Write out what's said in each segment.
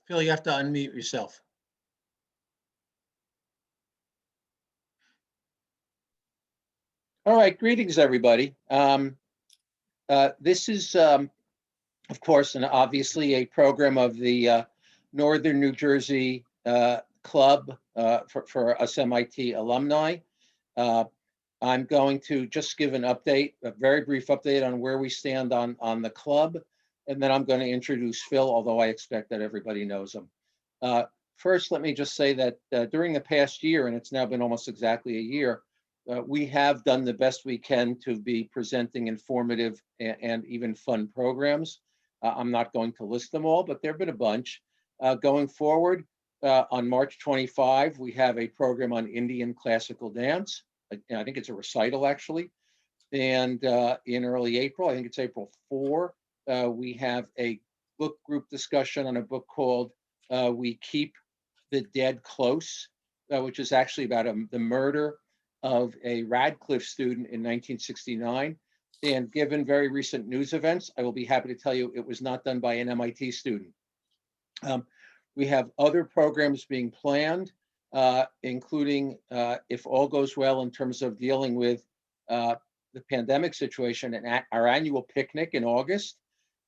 Phil, you have to unmute yourself. All right, greetings, everybody. This is, of course, and obviously a program of the Northern New Jersey Club for us MIT alumni. I'm going to just give an update, a very brief update on where we stand on the club, and then I'm going to introduce Phil, although I expect that everybody knows him. First, let me just say that during the past year, and it's now been almost exactly a year, we have done the best we can to be presenting informative and even fun programs. I'm not going to list them all, but there have been a bunch. Going forward, on March 25, we have a program on Indian classical dance. I think it's a recital, actually. And in early April, I think it's April 4, we have a book group discussion on a book called We Keep the Dead Close, which is actually about the murder of a Radcliffe student in 1969. And given very recent news events, I will be happy to tell you it was not done by an MIT student. We have other programs being planned, including, if all goes well in terms of dealing with the pandemic situation, and our annual picnic in August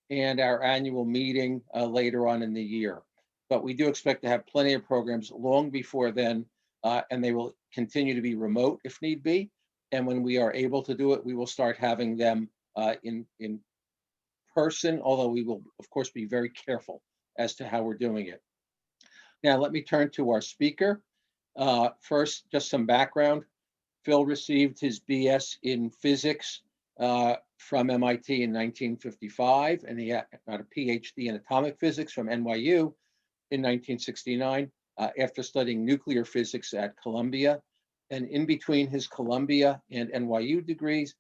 and our annual meeting later on in the year. But we do expect to have plenty of programs long before then, and they will continue to be remote if need be. And when we are able to do it, we will start having them in person, although we will, of course, be very careful as to how we're doing it. Now, let me turn to our speaker. First, just some background. Phil received his BS in physics from MIT in 1955, and he got a PhD in atomic physics from NYU in 1969 after studying nuclear physics at Columbia. And in between his Columbia and NYU degrees,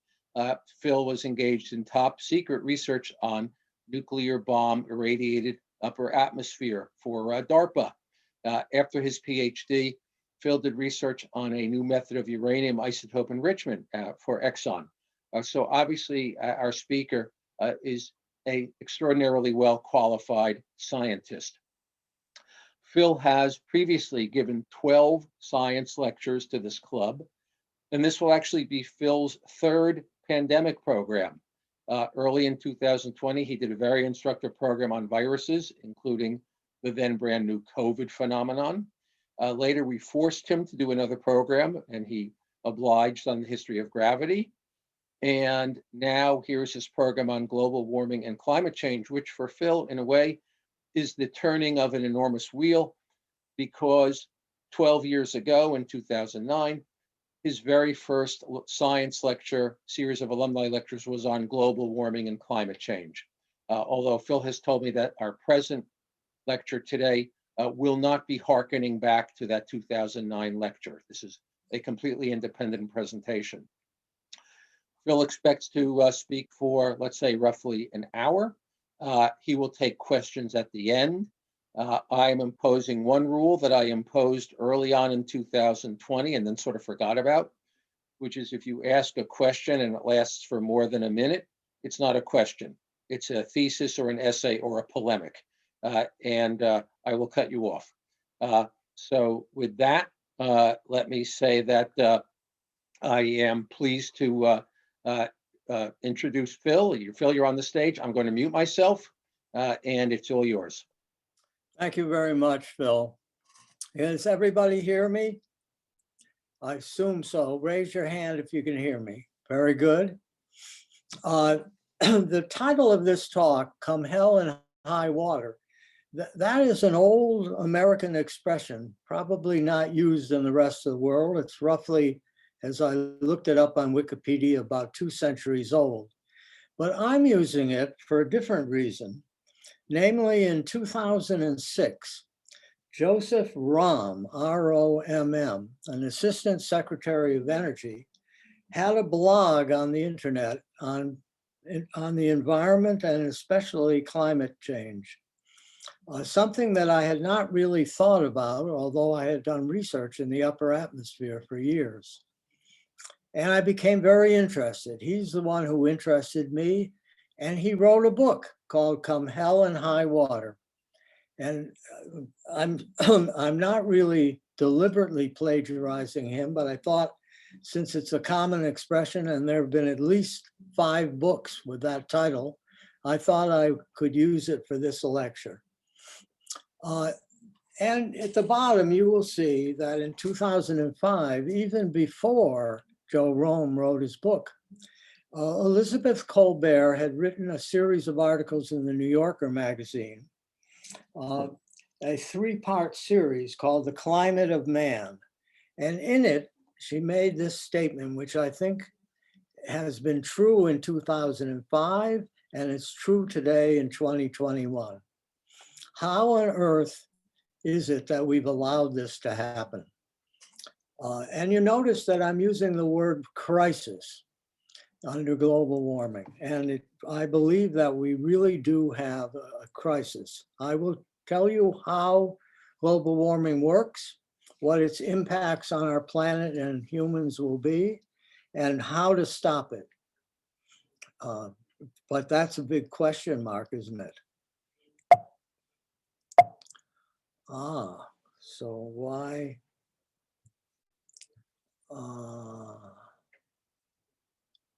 Phil was engaged in top secret research on nuclear bomb irradiated upper atmosphere for DARPA. After his PhD, Phil did research on a new method of uranium isotope enrichment for Exxon. So obviously our speaker is an extraordinarily well qualified scientist. Phil has previously given 12 science lectures to this club, and this will actually be Phil's third pandemic program. Early in 2020, he did a very instructive program on viruses, including the then brand new COVID phenomenon. Later, we forced him to do another program, and he obliged on the history of gravity. And now here's his program on global warming and climate change, which for Phil, in a way, is the turning of an enormous wheel, because 12 years ago in 2009, his very first science lecture, series of alumni lectures, was on global warming and climate change. Although Phil has told me that our present lecture today will not be hearkening back to that 2009 lecture. This is a completely independent presentation. Phil expects to speak for, let's say, roughly an hour. He will take questions at the end. I'm imposing one rule that I imposed early on in 2020 and then sort of forgot about, which is if you ask a question and it lasts for more than a minute, it's not a question. It's a thesis or an essay or a polemic, and I will cut you off. So with that, let me say that I am pleased to introduce Phil. Phil, you're on the stage. I'm going to mute myself, and it's all yours. Thank you very much, Phil. Does everybody hear me? I assume so. Raise your hand if you can hear me. Very good. The title of this talk, Come Hell and High Water, that is an old American expression, probably not used in the rest of the world. It's roughly, as I looked it up on Wikipedia, about 2 centuries old. But I'm using it for a different reason. Namely, in 2006, Joseph Romm, R-O-M-M, an Assistant Secretary of Energy, had a blog on the internet on the environment and especially climate change. Something that I had not really thought about, although I had done research in the upper atmosphere for years. And I became very interested. He's the one who interested me, and he wrote a book called Come Hell and High Water. And I'm, I'm not really deliberately plagiarizing him, but I thought since it's a common expression and there have been at least 5 books with that title, I thought I could use it for this lecture. And at the bottom, you will see that in 2005, even before Joe Rome wrote his book, Elizabeth Colbert had written a series of articles in the New Yorker magazine, a 3-part series called The Climate of Man. And in it, she made this statement, which I think has been true in 2005, and it's true today in 2021. How on earth is it that we've allowed this to happen? And you notice that I'm using the word crisis under global warming. And I believe that we really do have a crisis. I will tell you how global warming works, what its impacts on our planet and humans will be, and how to stop it. But that's a big question mark, isn't it? So why?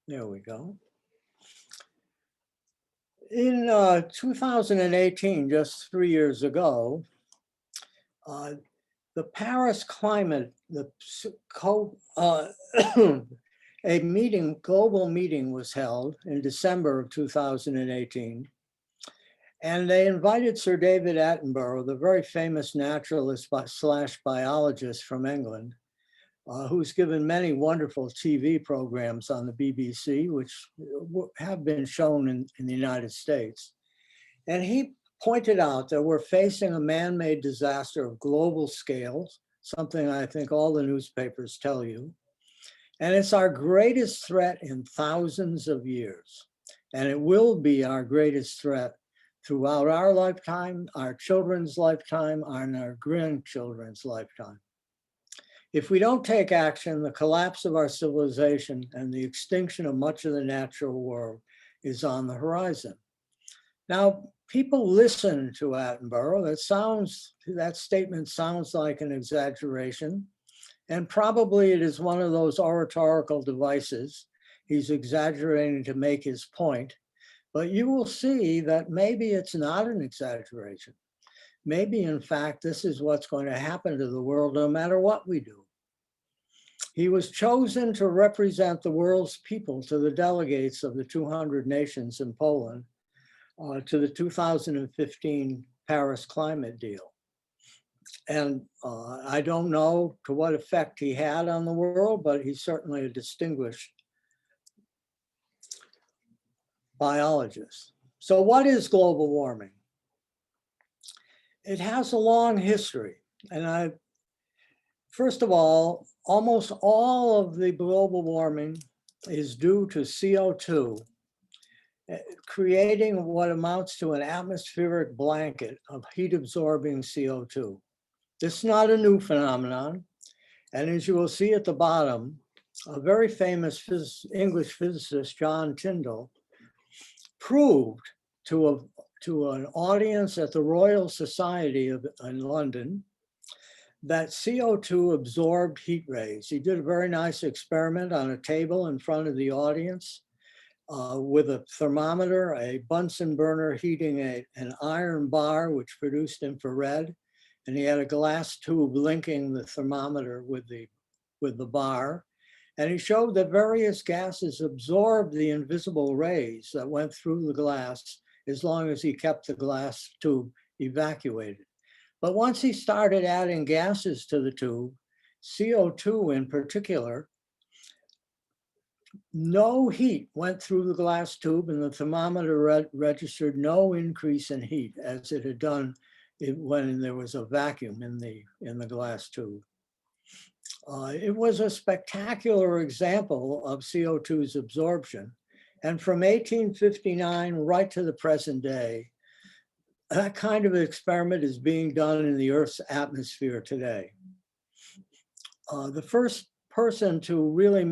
There we go. In 2018, just 3 years ago, the Paris climate, a global meeting was held in December of 2018. And they invited Sir David Attenborough, the very famous naturalist / biologist from England, who's given many wonderful TV programs on the BBC, which have been shown in the United States. And he pointed out that we're facing a man-made disaster of global scale, something I think all the newspapers tell you. And it's our greatest threat in thousands of years. And it will be our greatest threat throughout our lifetime, our children's lifetime, and our grandchildren's lifetime. If we don't take action, the collapse of our civilization and the extinction of much of the natural world is on the horizon. Now, people listen to Attenborough. That statement sounds like an exaggeration, and probably it is one of those oratorical devices. He's exaggerating to make his point, but you will see that maybe it's not an exaggeration. Maybe, in fact, this is what's going to happen to the world no matter what we do. He was chosen to represent the world's people to the delegates of the 200 nations in Poland to the 2015 Paris climate deal. And I don't know to what effect he had on the world, but he's certainly a distinguished biologist. So what is global warming? It has a long history. And first of all, almost all of the global warming is due to CO2, creating what amounts to an atmospheric blanket of heat-absorbing CO2. This is not a new phenomenon. And as you will see at the bottom, a very famous English physicist, John Tyndall, proved to an audience at the Royal Society in London that CO2 absorbed heat rays. He did a very nice experiment on a table in front of the audience with a thermometer, a Bunsen burner heating an iron bar which produced infrared, and he had a glass tube linking the thermometer with the bar. And he showed that various gases absorbed the invisible rays that went through the glass as long as he kept the glass tube evacuated. But once he started adding gases to the tube, CO2 in particular, no heat went through the glass tube and the thermometer registered no increase in heat as it had done when there was a vacuum in the glass tube. It was a spectacular example of CO2's absorption. And from 1859 right to the present day, that kind of experiment is being done in the Earth's atmosphere today. The first person to really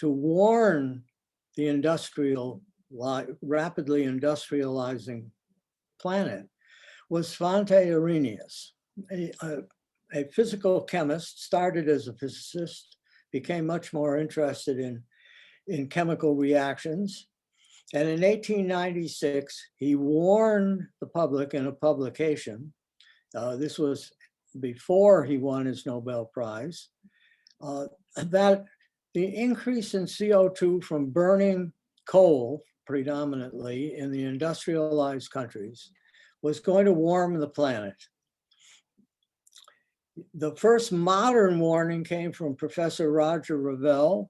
warn the rapidly industrializing planet was Svante Arrhenius, a physical chemist, started as a physicist, became much more interested in chemical reactions. And in 1896, he warned the public in a publication, this was before he won his Nobel Prize, that the increase in CO2 from burning coal predominantly in the industrialized countries was going to warm the planet. The first modern warning came from Professor Roger Revelle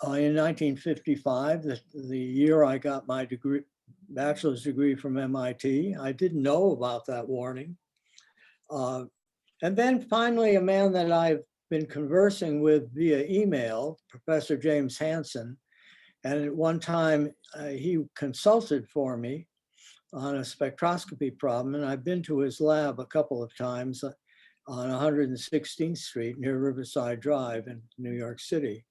in 1955, the year I got my degree, bachelor's degree from MIT. I didn't know about that warning. And then finally, a man that I've been conversing with via email, Professor James Hansen, and at one time he consulted for me on a spectroscopy problem, and I've been to his lab a couple of times on 116th Street near Riverside Drive in New York City.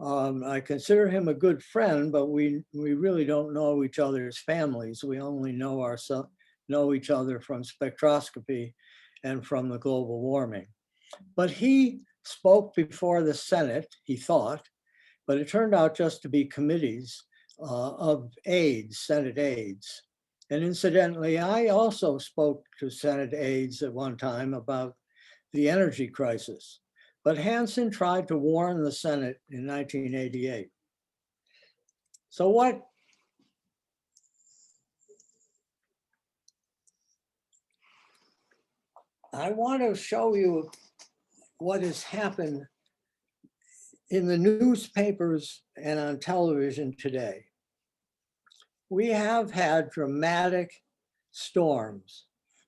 I consider him a good friend, but we really don't know each other's families. We only know each other from spectroscopy and from the global warming. But he spoke before the Senate, he thought, but it turned out just to be committees of aides, Senate aides. And incidentally, I also spoke to Senate aides at one time about the energy crisis. But Hansen tried to warn the Senate in 1988. So what I want to show you what has happened in the newspapers and on television today. We have had dramatic storms.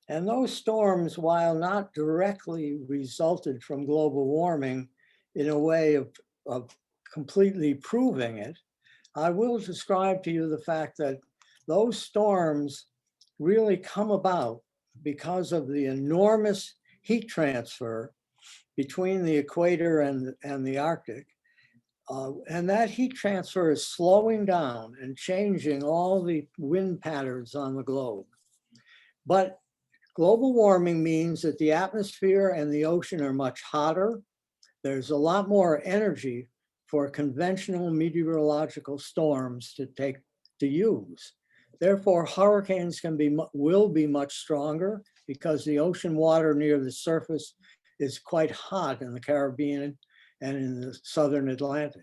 And those storms, while not directly resulted from global warming in a way of completely proving it, I will describe to you the fact that those storms really come about because of the enormous heat transfer between the equator and the Arctic. And that heat transfer is slowing down and changing all the wind patterns on the globe. But global warming means that the atmosphere and the ocean are much hotter. There's a lot more energy for conventional meteorological storms to use. Therefore, hurricanes will be much stronger because the ocean water near the surface is quite hot in the Caribbean and in the Southern Atlantic.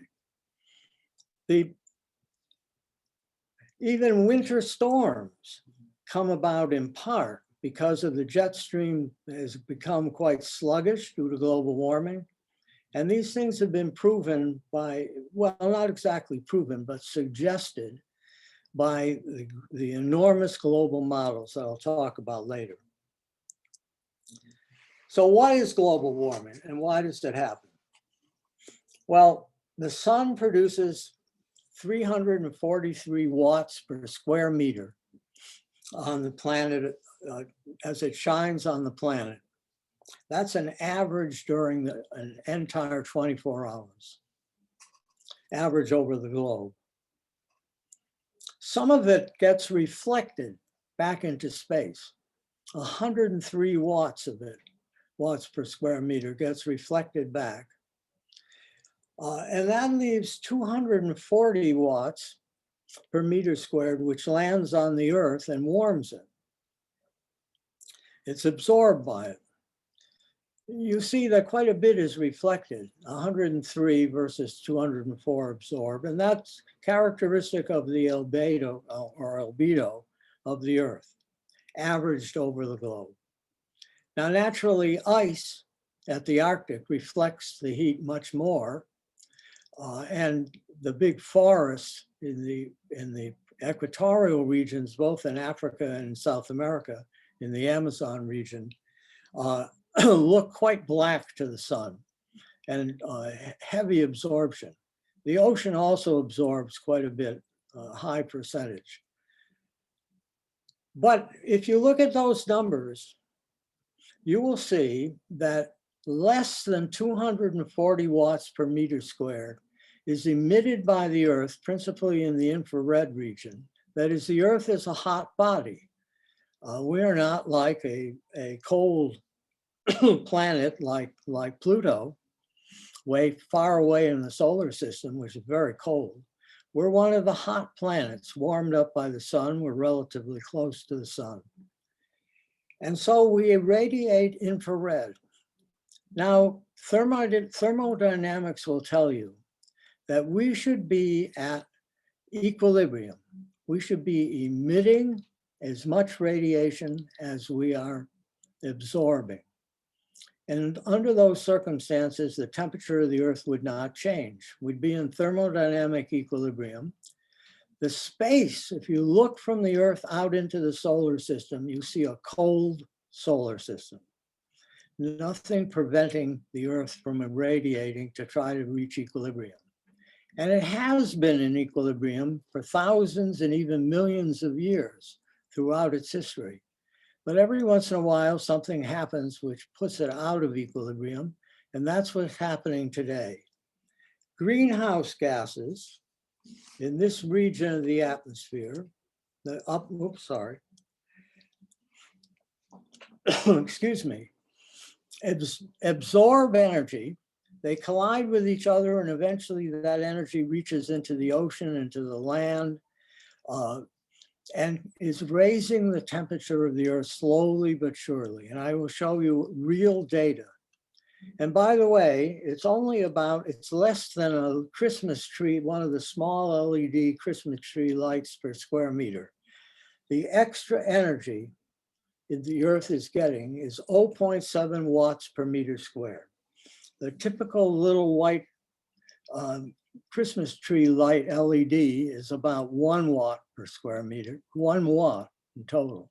Even winter storms come about in part because of the jet stream has become quite sluggish due to global warming. And these things have been proven by, well, not exactly proven, but suggested by the enormous global models that I'll talk about later. So what is global warming and why does it happen? Well, the sun produces 343 watts per square meter on the planet as it shines on the planet. That's an average during an entire 24 hours, average over the globe. Some of it gets reflected back into space. 103 watts of it, watts per square meter, gets reflected back. And that leaves 240 watts per meter squared, which lands on the Earth and warms it. It's absorbed by it. You see that quite a bit is reflected, 103 versus 204 absorbed, and that's characteristic of the albedo of the Earth, averaged over the globe. Now, naturally, ice at the Arctic reflects the heat much more, and the big forests in the equatorial regions, both in Africa and South America, in the Amazon region, look quite black to the sun and heavy absorption. The ocean also absorbs quite a bit, high percentage. But if you look at those numbers, you will see that less than 240 watts per meter squared is emitted by the Earth, principally in the infrared region. That is, the Earth is a hot body. We are not like a cold planet like Pluto, way far away in the solar system, which is very cold. We're one of the hot planets warmed up by the sun. We're relatively close to the sun. And so we irradiate infrared. Now, thermodynamics will tell you that we should be at equilibrium. We should be emitting as much radiation as we are absorbing. And under those circumstances, the temperature of the Earth would not change. We'd be in thermodynamic equilibrium. The space, if you look from the Earth out into the solar system, you see a cold solar system. Nothing preventing the Earth from irradiating to try to reach equilibrium. And it has been in equilibrium for thousands and even millions of years throughout its history. But every once in a while, something happens which puts it out of equilibrium, and that's what's happening today. Greenhouse gases in this region of the atmosphere, excuse me, absorb energy. They collide with each other, and eventually that energy reaches into the ocean, into the land, and is raising the temperature of the Earth slowly but surely. And I will show you real data. And by the way, it's less than a Christmas tree, one of the small LED Christmas tree lights per square meter. The extra energy that the Earth is getting is 0.7 watts per meter squared. The typical little white Christmas tree light LED is about 1 watt per square meter, 1 watt in total.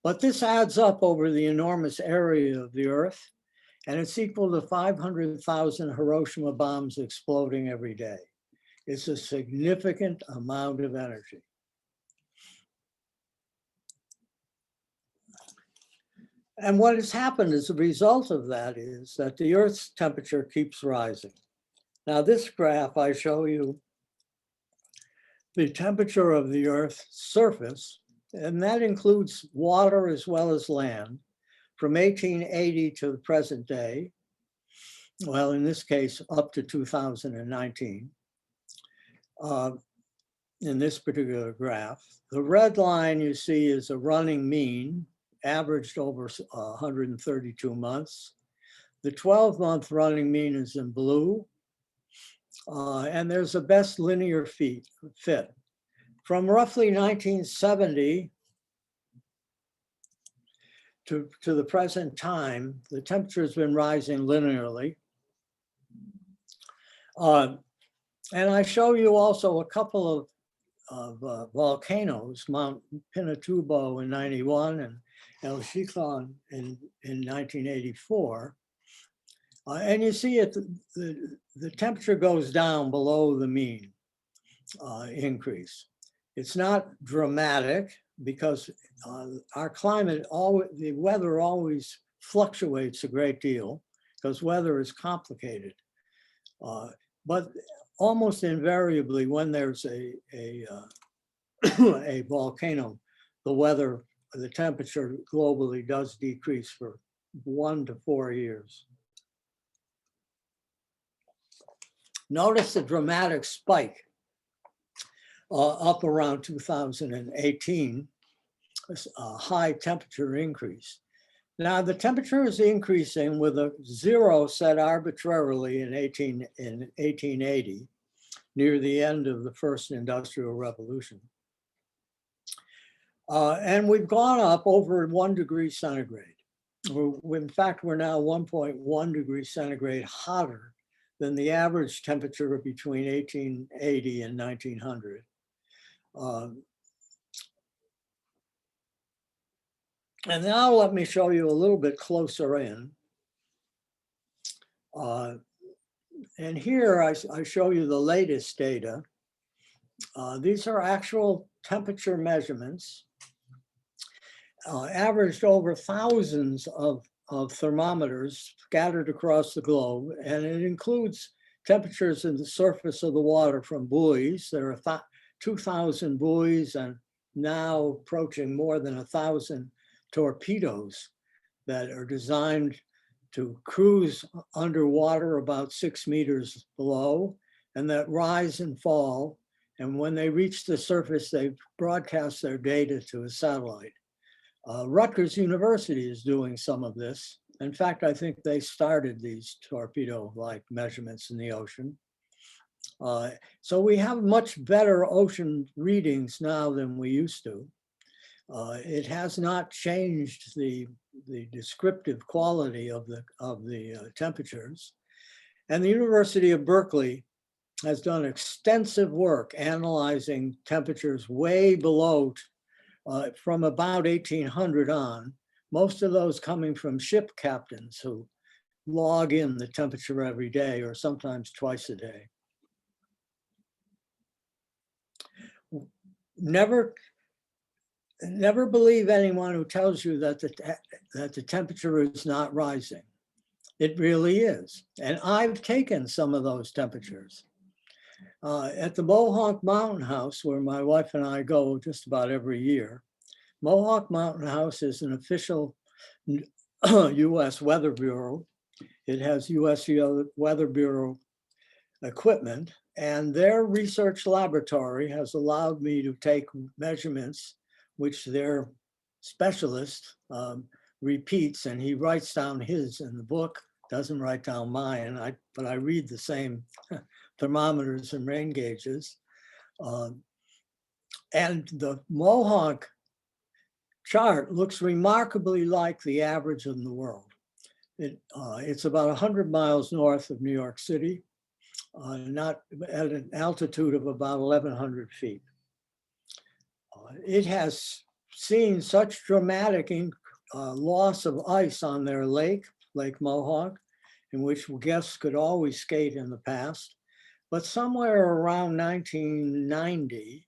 But this adds up over the enormous area of the Earth, and it's equal to 500,000 Hiroshima bombs exploding every day. It's a significant amount of energy. And what has happened as a result of that is that the Earth's temperature keeps rising. Now, this graph, I show you the temperature of the Earth's surface, and that includes water as well as land, from 1880 to the present day. Well, in this case, up to 2019, in this particular graph. The red line you see is a running mean, averaged over 132 months. The 12-month running mean is in blue. And there's a best linear fit. From roughly 1970 to the present time, the temperature has been rising linearly. And I show you also a couple of volcanoes, Mount Pinatubo in 91 and El Chiclón in 1984. And you see the temperature goes down below the mean increase. It's not dramatic because our climate, the weather always fluctuates a great deal because weather is complicated. But almost invariably when there's a volcano, the temperature globally does decrease for 1 to 4 years. Notice the dramatic spike up around 2018, a high temperature increase. Now the temperature is increasing with a 0 set arbitrarily in 1880, near the end of the first industrial revolution. And we've gone up over 1 degree centigrade. In fact, we're now 1.1 degrees centigrade hotter than the average temperature between 1880 and 1900. And now let me show you a little bit closer in. And here I show you the latest data. These are actual temperature measurements, averaged over thousands of thermometers scattered across the globe, and it includes temperatures in the surface of the water from buoys. There are 2,000 buoys and now approaching more than 1,000 torpedoes that are designed to cruise underwater about 6 meters below, and that rise and fall. And when they reach the surface, they broadcast their data to a satellite. Rutgers University is doing some of this. In fact, I think they started these torpedo-like measurements in the ocean. So we have much better ocean readings now than we used to. It has not changed the descriptive quality of the temperatures. And the University of Berkeley has done extensive work analyzing temperatures way below from about 1800 on, most of those coming from ship captains who log in the temperature every day or sometimes twice a day. Never believe anyone who tells you that the temperature is not rising. It really is. And I've taken some of those temperatures. At the Mohawk Mountain House, where my wife and I go just about every year, Mohawk Mountain House is an official US Weather Bureau. It has US Weather Bureau equipment, and their research laboratory has allowed me to take measurements which their specialist repeats, and he writes down his in the book, doesn't write down mine, but I read the same thermometers and rain gauges. And the Mohawk chart looks remarkably like the average in the world. It's about 100 miles north of New York City, not at an altitude of about 1,100 feet. It has seen such dramatic loss of ice on their lake, Lake Mohawk, in which guests could always skate in the past. But somewhere around 1990,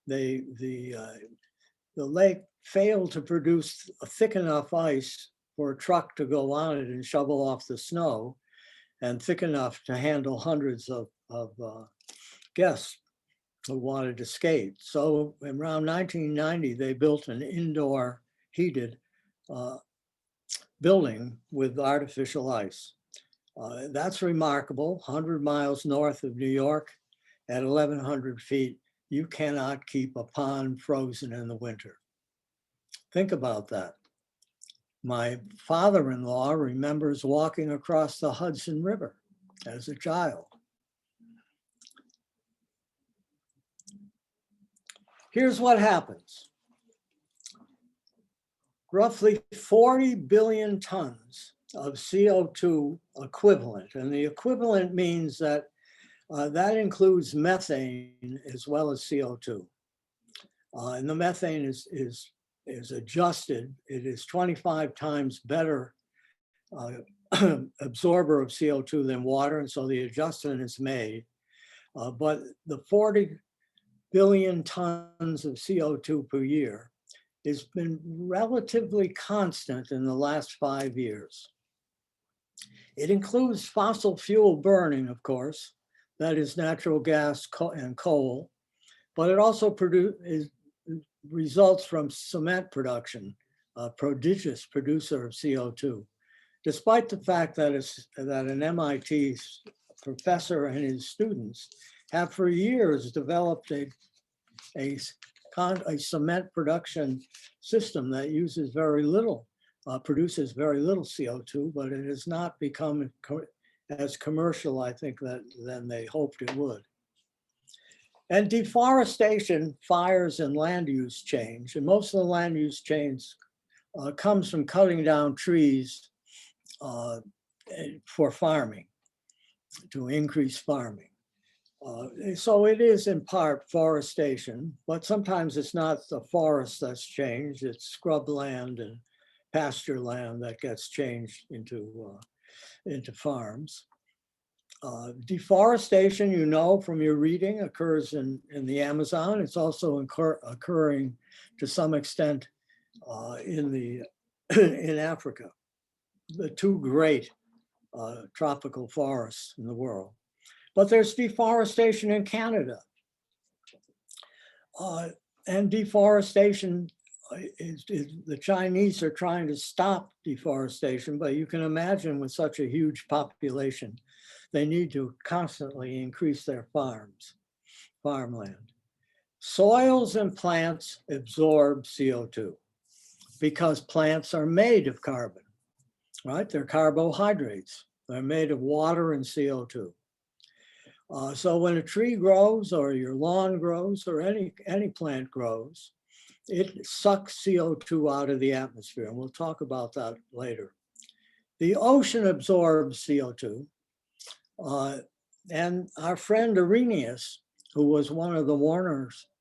the lake failed to produce a thick enough ice for a truck to go on it and shovel off the snow, and thick enough to handle hundreds of guests who wanted to skate. So around 1990, they built an indoor heated building with artificial ice. That's remarkable. 100 miles north of New York at 1,100 feet, you cannot keep a pond frozen in the winter. Think about that. My father-in-law remembers walking across the Hudson River as a child. Here's what happens. Roughly 40 billion tons of CO2 equivalent, and the equivalent means that that includes methane as well as CO2. And the methane is adjusted. It is 25 times better absorber of CO2 than water, and so the adjustment is made. But the 40 billion tons of CO2 per year has been relatively constant in the last 5 years. It includes fossil fuel burning, of course, that is natural gas and coal, but it also results from cement production, a prodigious producer of CO2. Despite the fact that an MIT professor and his students have for years developed a cement production system that uses very little, produces very little CO2, but it has not become as commercial, I think, than they hoped it would. And deforestation, fires, and land use change, and most of the land use change comes from cutting down trees for farming, to increase farming. So it is in part forestation, but sometimes it's not the forest that's changed, it's scrub land and pasture land that gets changed into farms. Deforestation, you know from your reading, occurs in the Amazon. It's also occurring to some extent in Africa, the two great tropical forests in the world. But there's deforestation in Canada. And deforestation the Chinese are trying to stop deforestation, but you can imagine with such a huge population, they need to constantly increase their farmland. Soils and plants absorb CO2 because plants are made of carbon, right? They're carbohydrates. They're made of water and CO2. So when a tree grows or your lawn grows or any plant grows, it sucks CO2 out of the atmosphere. And we'll talk about that later. The ocean absorbs CO2. And our friend Arrhenius, who was one of the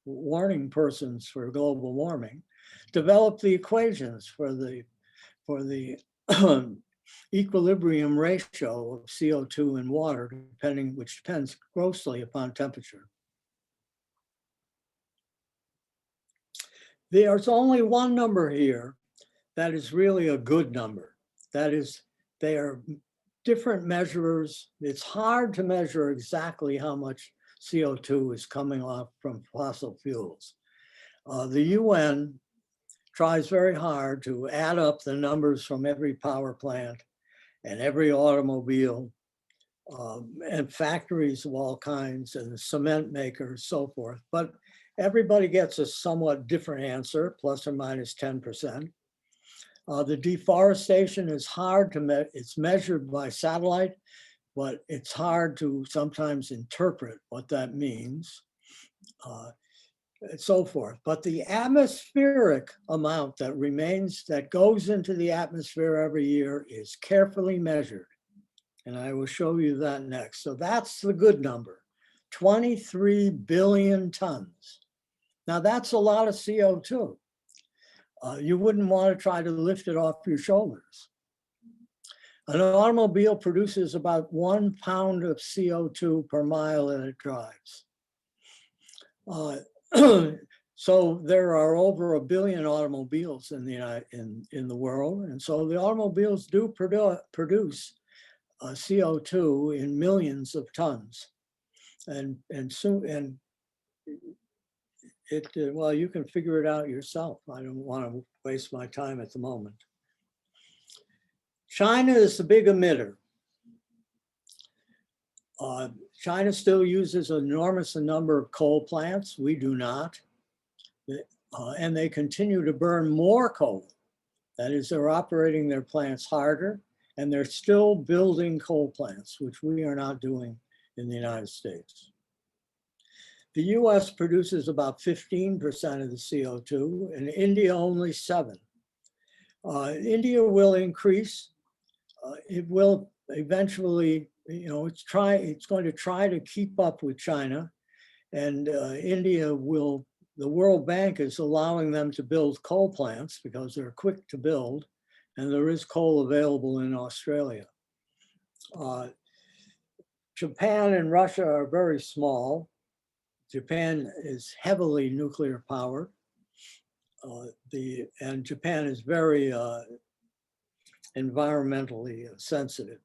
warning persons for global warming, developed the equations for the equilibrium ratio of CO2 and water, which depends grossly upon temperature. There's only one number here that is really a good number. That is, they are different measurers. It's hard to measure exactly how much CO2 is coming off from fossil fuels. The UN tries very hard to add up the numbers from every power plant and every automobile and factories of all kinds and cement makers, so forth. But everybody gets a somewhat different answer, plus or minus 10%. The deforestation is hard to measure. It's measured by satellite, but it's hard to sometimes interpret what that means, and so forth. But the atmospheric amount that remains, that goes into the atmosphere every year, is carefully measured. And I will show you that next. So that's the good number, 23 billion tons. Now that's a lot of CO2. You wouldn't want to try to lift it off your shoulders. An automobile produces about 1 pound of CO2 per mile that it drives. So there are over 1 billion automobiles in the world, and so the automobiles do produce CO2 in millions of tons, and well, you can figure it out yourself. I don't want to waste my time at the moment. China is the big emitter. China still uses an enormous number of coal plants. We do not. And they continue to burn more coal. That is, they're operating their plants harder, and they're still building coal plants, which we are not doing in the United States. The US produces about 15% of the CO2, and India only 7%. India will increase. It will eventually, it's going to try to keep up with China, and India will, the World Bank is allowing them to build coal plants because they're quick to build, and there is coal available in Australia. Japan and Russia are very small. Japan is heavily nuclear powered. And Japan is very environmentally sensitive.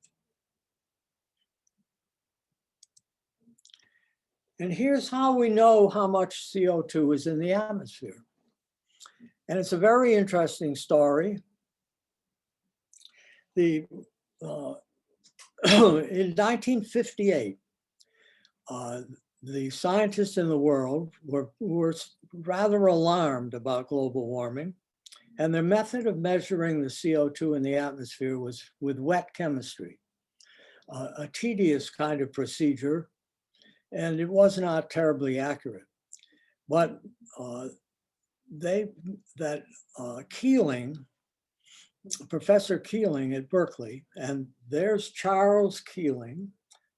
And here's how we know how much CO2 is in the atmosphere. And it's a very interesting story. In 1958, the scientists in the world were rather alarmed about global warming, and their method of measuring the CO2 in the atmosphere was with wet chemistry, a tedious kind of procedure, and it was not terribly accurate. But Keeling, Professor Keeling at Berkeley, and there's Charles Keeling,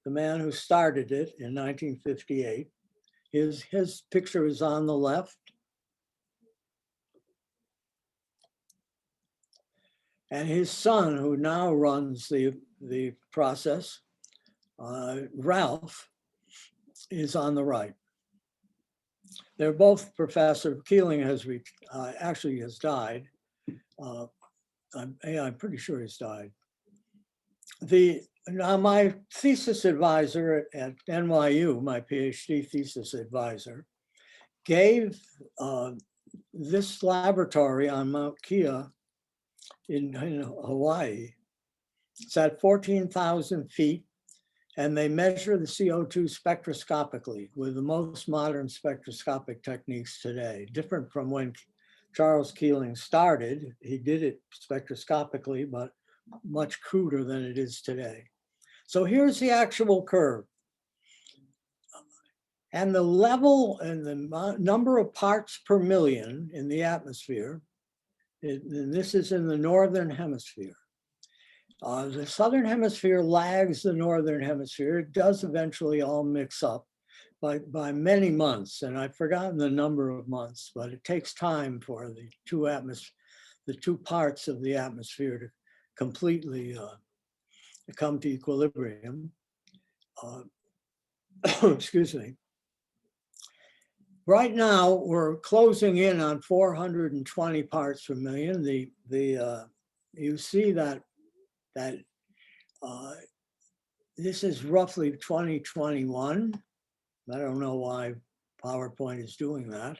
the man who started it in 1958. His picture is on the left. And his son, who now runs the process, Ralph, is on the right. They're both Professor Keeling actually has died. I'm pretty sure he's died. Now my thesis advisor at NYU, my PhD thesis advisor, gave this laboratory on Mount Kia in Hawaii, it's at 14,000 feet, and they measure the CO2 spectroscopically with the most modern spectroscopic techniques today, different from when Charles Keeling started. He did it spectroscopically, but much cruder than it is today. So here's the actual curve. And the level and the number of parts per million in the atmosphere, and this is in the Northern Hemisphere. The Southern Hemisphere lags the Northern Hemisphere. It does eventually all mix up by many months, and I've forgotten the number of months, but it takes time for the two parts of the atmosphere to completely come to equilibrium. Excuse me. Right now, we're closing in on 420 parts per million. You see that this is roughly 2021. I don't know why PowerPoint is doing that.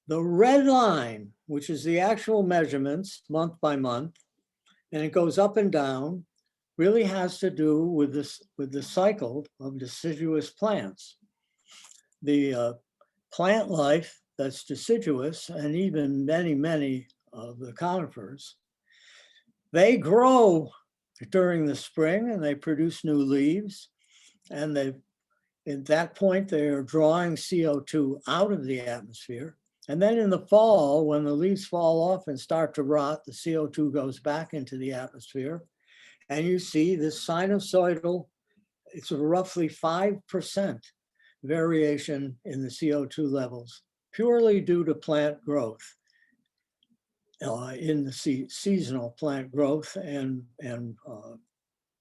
The red line, which is the actual measurements month by month, and it goes up and down, really has to do with the cycle of deciduous plants. The plant life that's deciduous, and even many of the conifers, they grow during the spring and they produce new leaves. And at that point, they are drawing CO2 out of the atmosphere. And then in the fall, when the leaves fall off and start to rot, the CO2 goes back into the atmosphere. And you see this sinusoidal, it's a roughly 5% variation in the CO2 levels, purely due to plant growth, in the seasonal plant growth and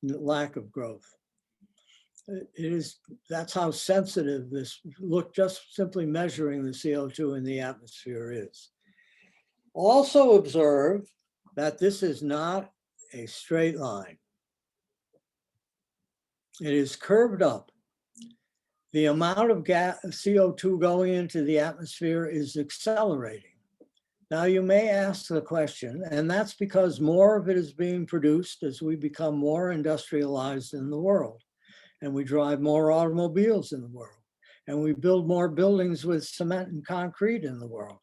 lack of growth. That's how sensitive this look, just simply measuring the CO2 in the atmosphere is. Also observe that this is not a straight line. It is curved up. The amount of CO2 going into the atmosphere is accelerating. Now you may ask the question, and that's because more of it is being produced as we become more industrialized in the world, and we drive more automobiles in the world, and we build more buildings with cement and concrete in the world.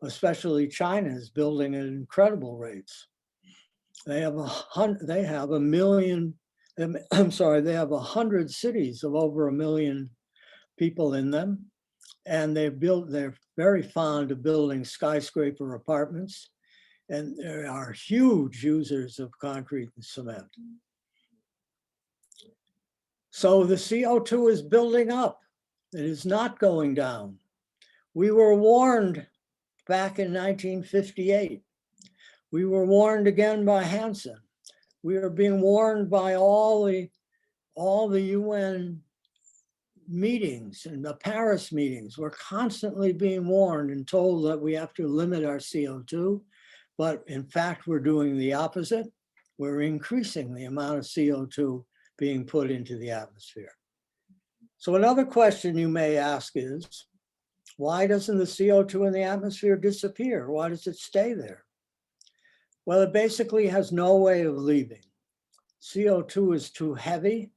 Especially China is building at incredible rates. They have 100 cities of over 1 million people in them. And they're very fond of building skyscraper apartments. And they are huge users of concrete and cement. So the CO2 is building up. It is not going down. We were warned back in 1958. We were warned again by Hansen. We are being warned by all the UN meetings and the Paris meetings. We're constantly being warned and told that we have to limit our CO2, but in fact, we're doing the opposite. We're increasing the amount of CO2 being put into the atmosphere. So another question you may ask is, why doesn't the CO2 in the atmosphere disappear? Why does it stay there? Well, it basically has no way of leaving. CO2 is too heavy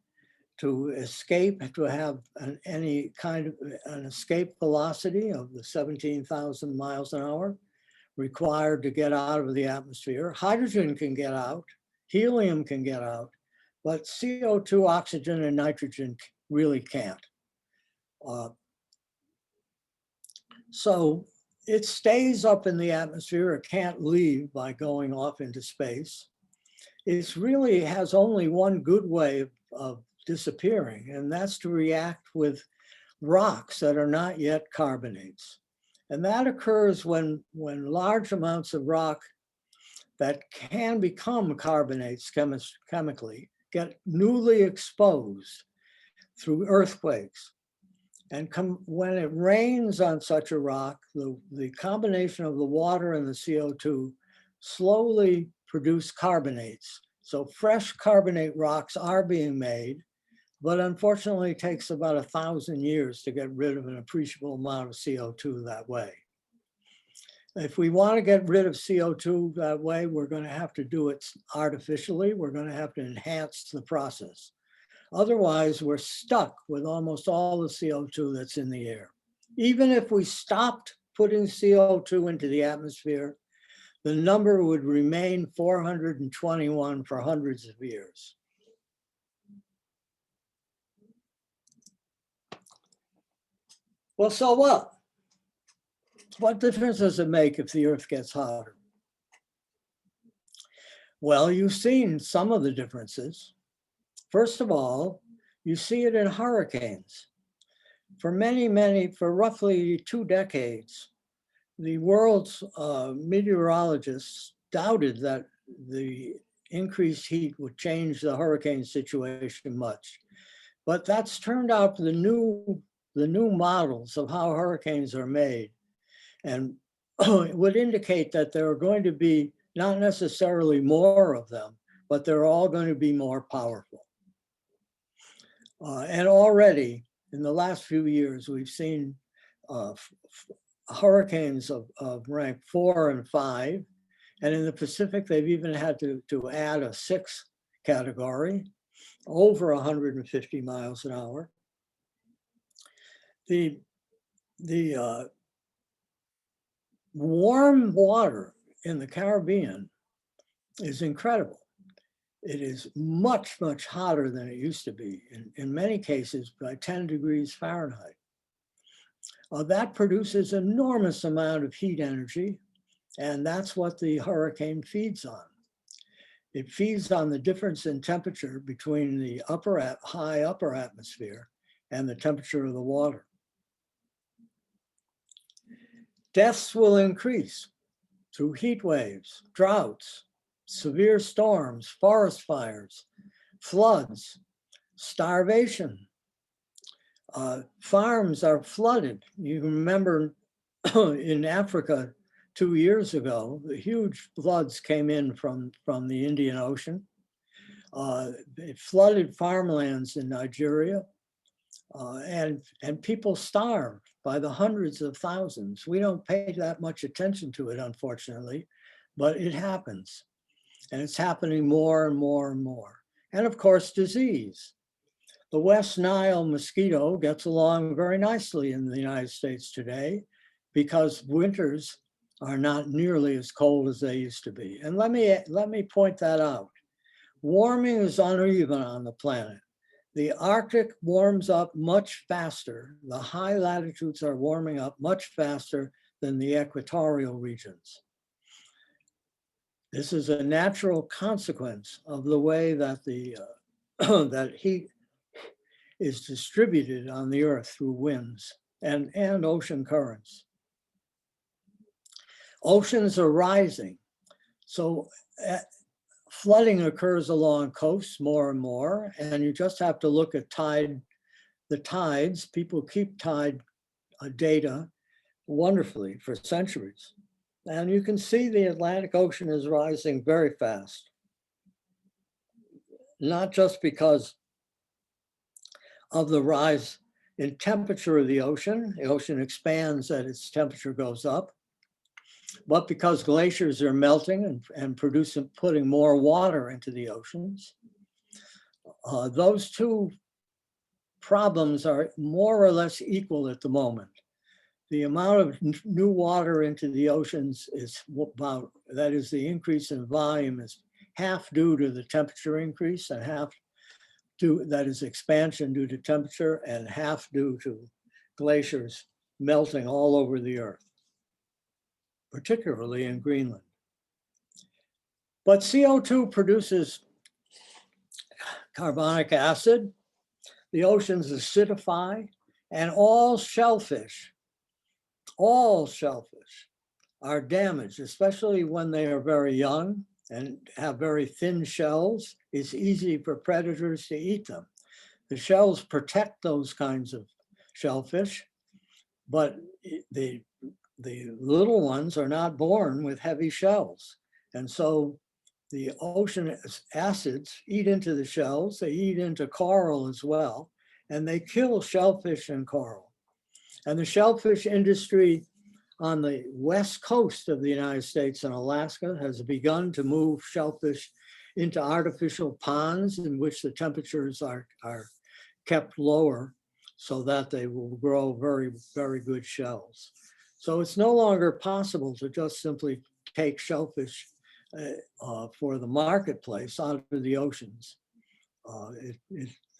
to escape, to have any kind of an escape velocity of the 17,000 miles an hour required to get out of the atmosphere. Hydrogen can get out, helium can get out, but CO2, oxygen, and nitrogen really can't. So it stays up in the atmosphere. It can't leave by going off into space. It really has only one good way of disappearing, and that's to react with rocks that are not yet carbonates. And that occurs when large amounts of rock that can become carbonates chemically get newly exposed through earthquakes. And when it rains on such a rock, the combination of the water and the CO2 slowly produce carbonates. So fresh carbonate rocks are being made, but unfortunately it takes about 1,000 years to get rid of an appreciable amount of CO2 that way. If we want to get rid of CO2 that way, we're going to have to do it artificially. We're going to have to enhance the process. Otherwise, we're stuck with almost all the CO2 that's in the air. Even if we stopped putting CO2 into the atmosphere, the number would remain 421 for hundreds of years. Well, so what? What difference does it make if the Earth gets hotter? Well, you've seen some of the differences. First of all, you see it in hurricanes. For for roughly 2 decades, the world's meteorologists doubted that the increased heat would change the hurricane situation much. But that's turned out the new models of how hurricanes are made, and it would indicate that there are going to be not necessarily more of them, but they're all going to be more powerful. And already in the last few years, we've seen hurricanes of rank 4 and 5. And in the Pacific, they've even had to add a 6th category, over 150 miles an hour. The warm water in the Caribbean is incredible. It is much, much hotter than it used to be, in many cases by 10 degrees Fahrenheit. That produces enormous amount of heat energy, and that's what the hurricane feeds on. It feeds on the difference in temperature between the high upper atmosphere and the temperature of the water. Deaths will increase through heat waves, droughts, severe storms, forest fires, floods, starvation. Farms are flooded. You remember in Africa 2 years ago, the huge floods came in from the Indian Ocean. It flooded farmlands in Nigeria, and people starved by the hundreds of thousands. We don't pay that much attention to it, unfortunately, but it happens. And it's happening more and more and more. And of course, disease. The West Nile mosquito gets along very nicely in the United States today because winters are not nearly as cold as they used to be. And let me point that out. Warming is uneven on the planet. The Arctic warms up much faster. The high latitudes are warming up much faster than the equatorial regions. This is a natural consequence of the way that that heat is distributed on the Earth through winds and ocean currents. Oceans are rising, so flooding occurs along coasts more and more, and you just have to look at the tides. People keep tide data wonderfully for centuries. And you can see the Atlantic Ocean is rising very fast. Not just because of the rise in temperature of the ocean expands as its temperature goes up, but because glaciers are melting and putting more water into the oceans. Those two problems are more or less equal at the moment. The amount of new water into the oceans is about, that is, the increase in volume is half due to the temperature increase and half that is expansion due to temperature and half due to glaciers melting all over the Earth, particularly in Greenland. But CO2 produces carbonic acid, the oceans acidify, and all shellfish are damaged, especially when they are very young and have very thin shells. It's easy for predators to eat them. The shells protect those kinds of shellfish, but the little ones are not born with heavy shells. And so the ocean acids eat into the shells, they eat into coral as well, and they kill shellfish and coral. And the shellfish industry on the west coast of the United States and Alaska has begun to move shellfish into artificial ponds in which the temperatures are kept lower so that they will grow very, very good shells. So it's no longer possible to just simply take shellfish for the marketplace out of the oceans.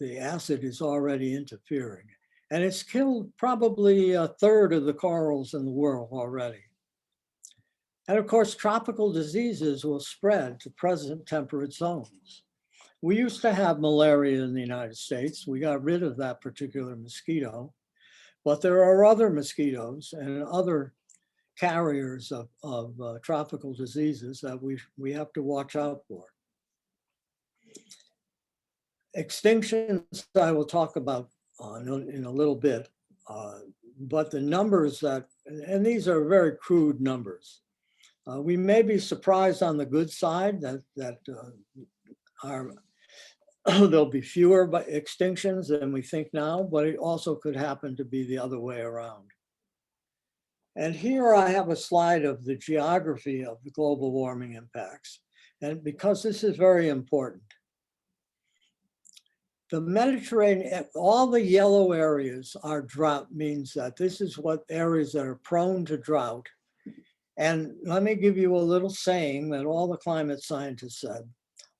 The acid is already interfering. And it's killed probably a third of the corals in the world already. And of course, tropical diseases will spread to present temperate zones. We used to have malaria in the United States. We got rid of that particular mosquito, but there are other mosquitoes and other carriers of tropical diseases that we have to watch out for. Extinctions, I will talk about in a little bit, but the numbers and these are very crude numbers. We may be surprised on the good side that there'll be fewer extinctions than we think now, but it also could happen to be the other way around. And here I have a slide of the geography of the global warming impacts. And because this is very important, the Mediterranean, all the yellow areas are drought, means that this is what areas that are prone to drought. And let me give you a little saying that all the climate scientists said: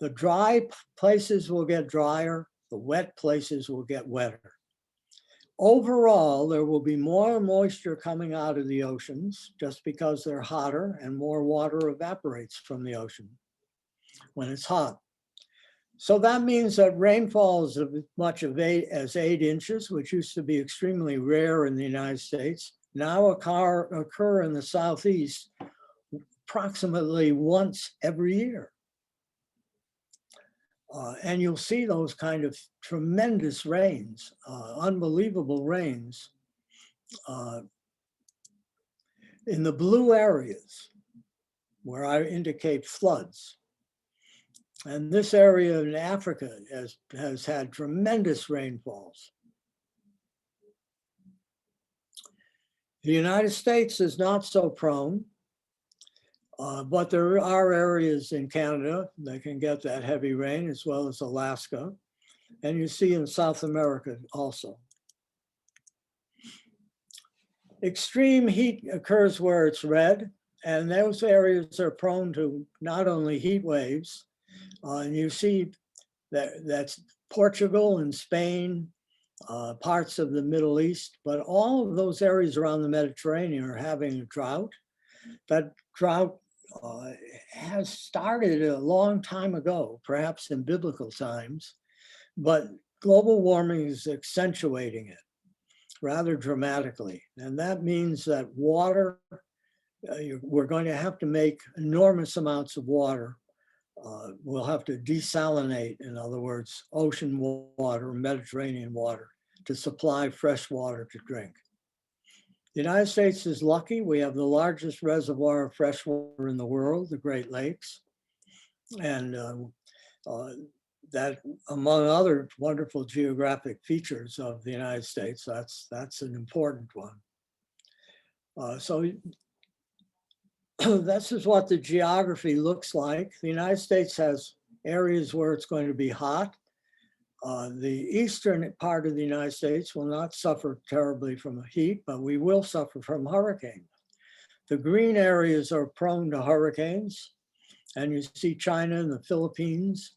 the dry places will get drier, the wet places will get wetter. Overall, there will be more moisture coming out of the oceans just because they're hotter and more water evaporates from the ocean when it's hot. So that means that rainfall is as much as 8 inches, which used to be extremely rare in the United States, now occur in the Southeast approximately once every year. And you'll see those kind of tremendous rains, unbelievable rains in the blue areas where I indicate floods. And this area in Africa has had tremendous rainfalls. The United States is not so prone, but there are areas in Canada that can get that heavy rain, as well as Alaska. And you see in South America also. Extreme heat occurs where it's red, and those areas are prone to not only heat waves, and you see that's Portugal and Spain, parts of the Middle East, but all of those areas around the Mediterranean are having a drought. That drought has started a long time ago, perhaps in biblical times, but global warming is accentuating it rather dramatically. And that means that water, we're going to have to make enormous amounts of water. We'll have to desalinate, in other words, ocean water, Mediterranean water, to supply fresh water to drink. The United States is lucky. We have the largest reservoir of fresh water in the world, the Great Lakes. And that, among other wonderful geographic features of the United States, that's an important one. So this is what the geography looks like. The United States has areas where it's going to be hot. The eastern part of the United States will not suffer terribly from the heat, but we will suffer from hurricanes. The green areas are prone to hurricanes, and you see China and the Philippines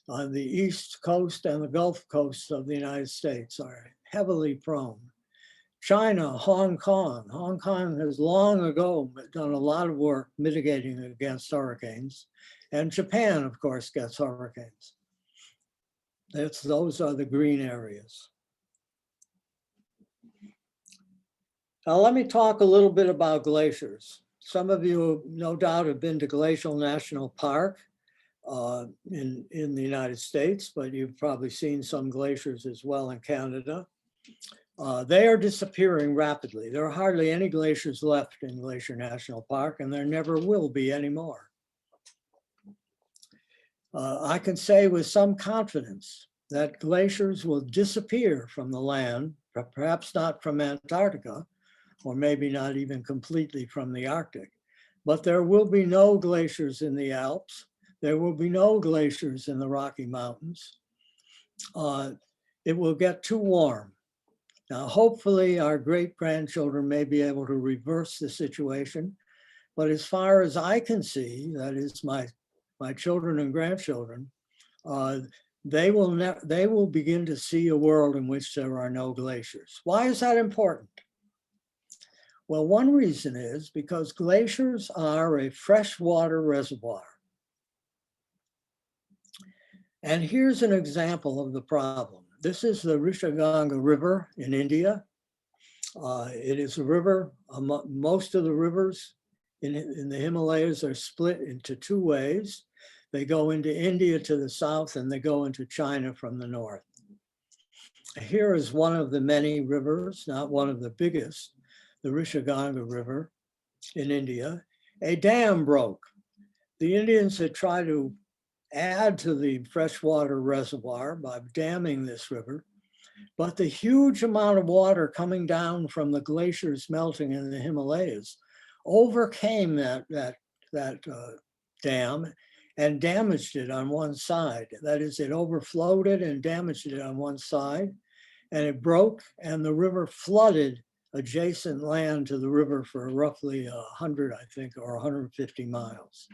on the east coast and the Gulf coast of the United States are heavily prone. China, Hong Kong. Hong Kong has long ago done a lot of work mitigating against hurricanes. And Japan, of course, gets hurricanes. Those are the green areas. Now let me talk a little bit about glaciers. Some of you no doubt have been to Glacial National Park in the United States, but you've probably seen some glaciers as well in Canada. They are disappearing rapidly. There are hardly any glaciers left in Glacier National Park, and there never will be any more. I can say with some confidence that glaciers will disappear from the land, perhaps not from Antarctica, or maybe not even completely from the Arctic. But there will be no glaciers in the Alps. There will be no glaciers in the Rocky Mountains. It will get too warm. Now, hopefully our great-grandchildren may be able to reverse the situation. But as far as I can see, that is my children and grandchildren, they will begin to see a world in which there are no glaciers. Why is that important? Well, one reason is because glaciers are a freshwater reservoir. And here's an example of the problem. This is the Rishiganga River in India. It is a river, most of the rivers in the Himalayas are split into two ways. They go into India to the south and they go into China from the north. Here is one of the many rivers, not one of the biggest, the Rishiganga River in India. A dam broke. The Indians had tried to add to the freshwater reservoir by damming this river, but the huge amount of water coming down from the glaciers melting in the Himalayas overcame that dam and damaged it on one side. That is, it overflowed it and damaged it on one side, and it broke, and the river flooded adjacent land to the river for roughly 100, I think, or 150 miles.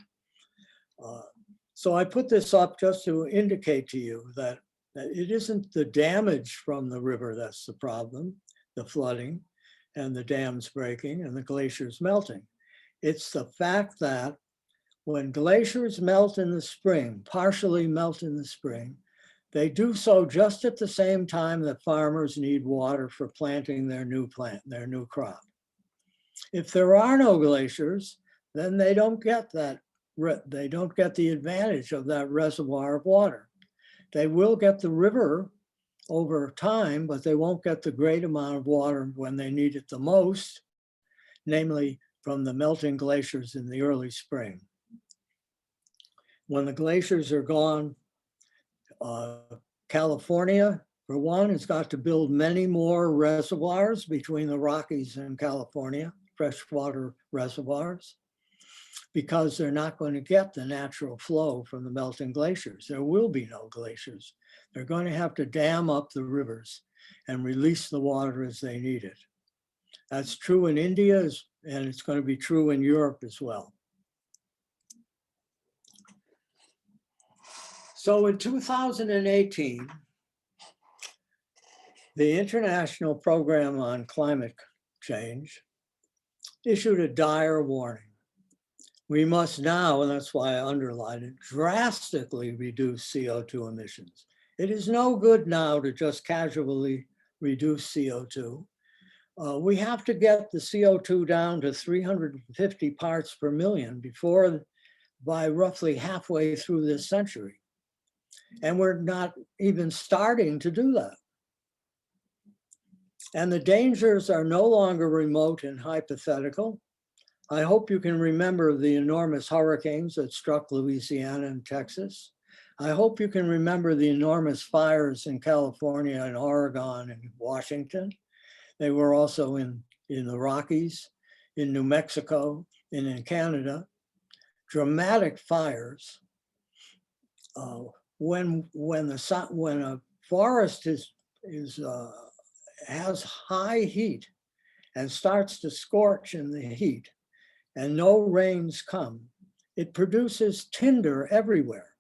So I put this up just to indicate to you that it isn't the damage from the river that's the problem, the flooding and the dams breaking and the glaciers melting. It's the fact that when glaciers melt in the spring, partially melt in the spring, they do so just at the same time that farmers need water for planting their new crop. If there are no glaciers, then they don't get the advantage of that reservoir of water. They will get the river over time, but they won't get the great amount of water when they need it the most, namely from the melting glaciers in the early spring. When the glaciers are gone, California, for one, has got to build many more reservoirs between the Rockies and California, freshwater reservoirs, because they're not going to get the natural flow from the melting glaciers. There will be no glaciers. They're going to have to dam up the rivers and release the water as they need it. That's true in India, and it's going to be true in Europe as well. So in 2018, the International Program on Climate Change issued a dire warning. We must now, and that's why I underlined it, drastically reduce CO2 emissions. It is no good now to just casually reduce CO2. We have to get the CO2 down to 350 parts per million by roughly halfway through this century. And we're not even starting to do that. And the dangers are no longer remote and hypothetical. I hope you can remember the enormous hurricanes that struck Louisiana and Texas. I hope you can remember the enormous fires in California and Oregon and Washington. They were also in the Rockies, in New Mexico, and in Canada. Dramatic fires. When a forest has high heat and starts to scorch in the heat and no rains come, it produces tinder everywhere.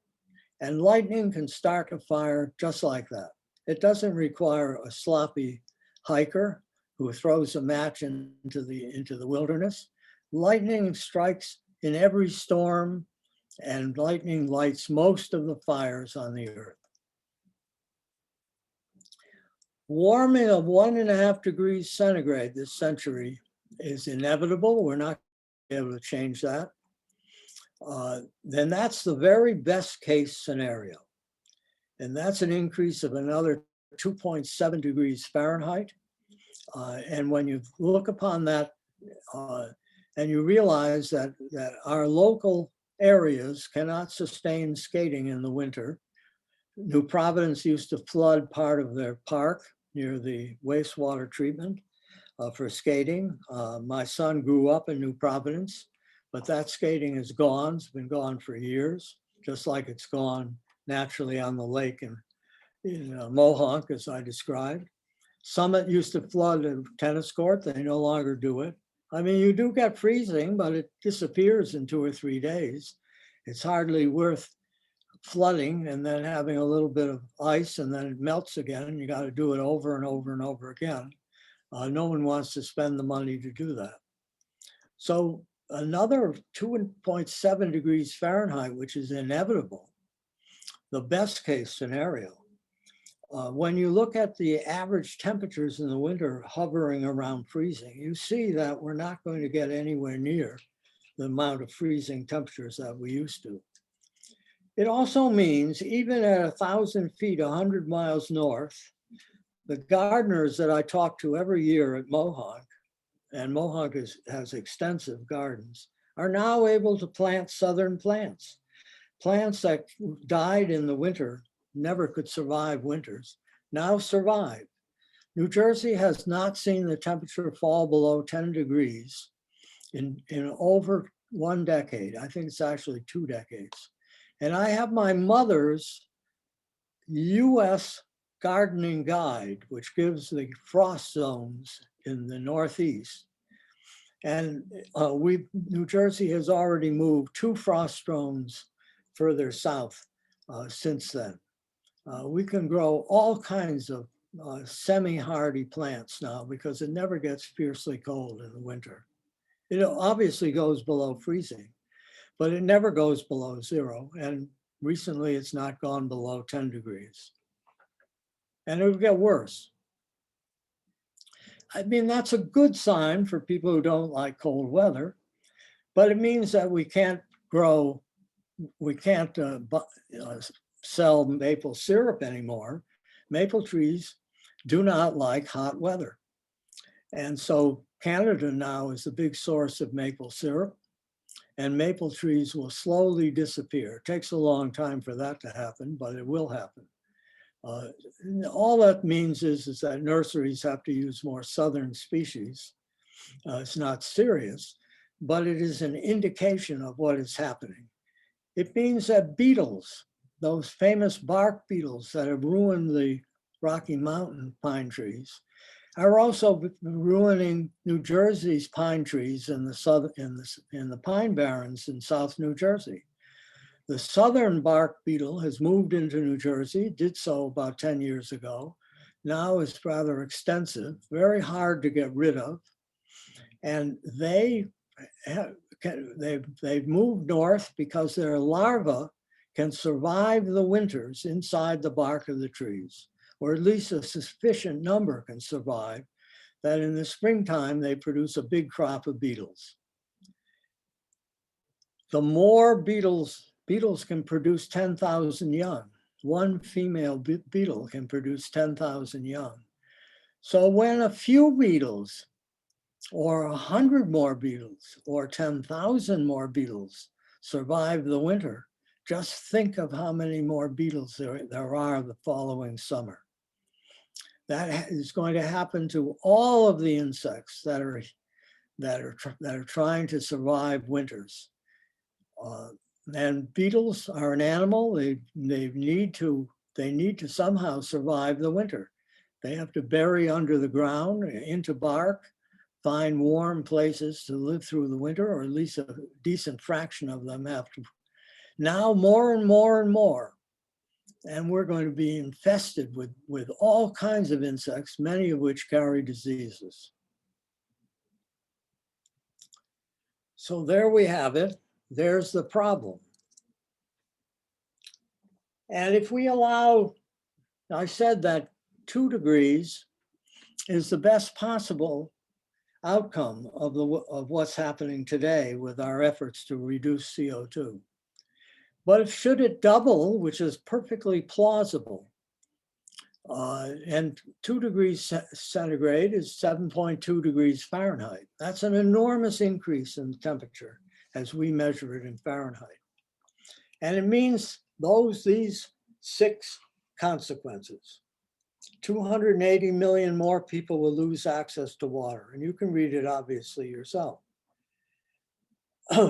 And lightning can start a fire just like that. It doesn't require a sloppy hiker who throws a match into the wilderness. Lightning strikes in every storm, and lightning lights most of the fires on the earth. Warming of 1.5 degrees centigrade this century is inevitable. We're not able to change that. Then that's the very best case scenario. And that's an increase of another 2.7 degrees Fahrenheit. And when you look upon that and you realize that our local areas cannot sustain skating in the winter. New Providence used to flood part of their park near the wastewater treatment. for skating. My son grew up in New Providence, but that skating is gone. It's been gone for years, just like it's gone naturally on the lake in Mohonk, as I described. Summit used to flood a tennis court. They no longer do it. I mean, you do get freezing, but it disappears in 2 or 3 days. It's hardly worth flooding and then having a little bit of ice and then it melts again. And you got to do it over and over and over again. No one wants to spend the money to do that. So another 2.7 degrees Fahrenheit, which is inevitable, the best case scenario. When you look at the average temperatures in the winter hovering around freezing, you see that we're not going to get anywhere near the amount of freezing temperatures that we used to. It also means even at 1,000 feet, 100 miles north, the gardeners that I talk to every year at Mohonk, and Mohonk has extensive gardens, are now able to plant southern plants. Plants that died in the winter, never could survive winters, now survive. New Jersey has not seen the temperature fall below 10 degrees in over 1 decade. I think it's actually 2 decades. And I have my mother's US gardening guide, which gives the frost zones in the Northeast. And New Jersey has already moved 2 frost zones further south since then. We can grow all kinds of semi-hardy plants now because it never gets fiercely cold in the winter. It obviously goes below freezing, but it never goes below 0. And recently it's not gone below 10 degrees. And it will get worse. I mean, that's a good sign for people who don't like cold weather, but it means that we can't grow, we can't sell maple syrup anymore. Maple trees do not like hot weather. And so Canada now is the big source of maple syrup, and maple trees will slowly disappear. It takes a long time for that to happen, but it will happen. All that means is that nurseries have to use more southern species. It's not serious, but it is an indication of what is happening. It means that beetles, those famous bark beetles that have ruined the Rocky Mountain pine trees, are also ruining New Jersey's pine trees in the pine barrens in South New Jersey. The southern bark beetle has moved into New Jersey, did so about 10 years ago. Now is rather extensive, very hard to get rid of. And they've moved north because their larvae can survive the winters inside the bark of the trees, or at least a sufficient number can survive, that in the springtime they produce a big crop of beetles. The more beetles can produce 10,000 young. One female beetle can produce 10,000 young. So when a few beetles, or 100 more beetles, or 10,000 more beetles survive the winter, just think of how many more beetles there are the following summer. That is going to happen to all of the insects that are trying to survive winters. And beetles are an animal. They need to somehow survive the winter. They have to bury under the ground, into bark, find warm places to live through the winter, or at least a decent fraction of them have to. Now more and more and more. And we're going to be infested with all kinds of insects, many of which carry diseases. So there we have it. There's the problem. And if we allow, I said that 2 degrees is the best possible outcome of what's happening today with our efforts to reduce CO2. But should it double, which is perfectly plausible, and 2 degrees centigrade is 7.2 degrees Fahrenheit. That's an enormous increase in temperature as we measure it in Fahrenheit. And it means these 6 consequences. 280 million more people will lose access to water, and you can read it obviously yourself.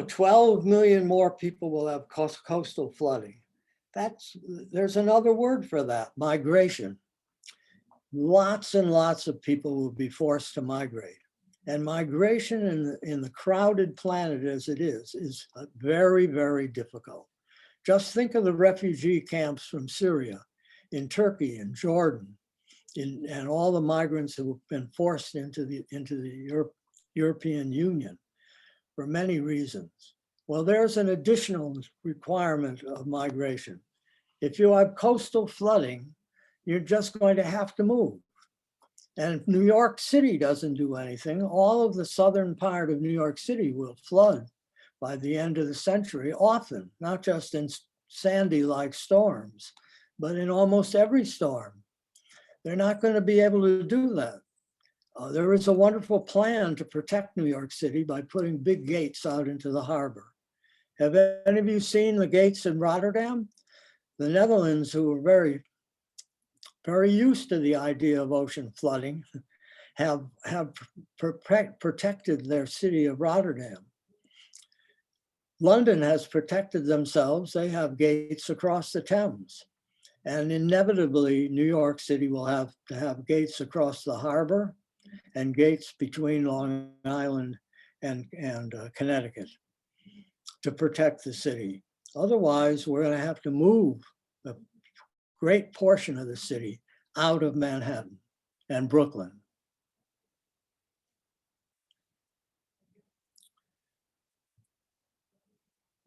12 million more people will have coastal flooding. There's another word for that, migration. Lots and lots of people will be forced to migrate. And migration in the crowded planet as it is very, very difficult. Just think of the refugee camps from Syria, in Turkey, in Jordan, and all the migrants who have been forced into the European Union for many reasons. Well, there's an additional requirement of migration. If you have coastal flooding, you're just going to have to move. And if New York City doesn't do anything, all of the southern part of New York City will flood by the end of the century, often, not just in Sandy-like storms, but in almost every storm. They're not going to be able to do that. There is a wonderful plan to protect New York City by putting big gates out into the harbor. Have any of you seen the gates in Rotterdam? The Netherlands, who are very, very used to the idea of ocean flooding, have protected their city of Rotterdam. London has protected themselves. They have gates across the Thames. And inevitably, New York City will have to have gates across the harbor and gates between Long Island and Connecticut to protect the city. Otherwise, we're going to have to move a great portion of the city out of Manhattan and Brooklyn.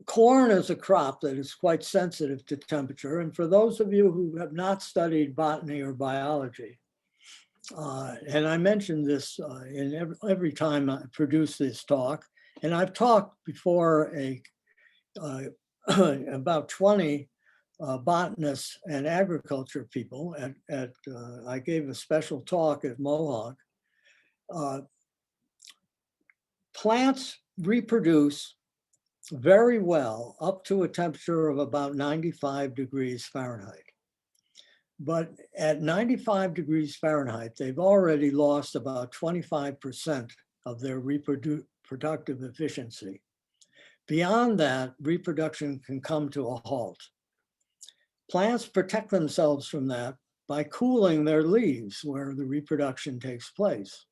Corn is a crop that is quite sensitive to temperature. And for those of you who have not studied botany or biology, and I mentioned this in every time I produce this talk, and I've talked before about 20 botanists and agriculture people I gave a special talk at Mohawk. Plants reproduce very well up to a temperature of about 95 degrees Fahrenheit. But at 95 degrees Fahrenheit, they've already lost about 25% of their reproductive efficiency. Beyond that, reproduction can come to a halt. Plants protect themselves from that by cooling their leaves where the reproduction takes place.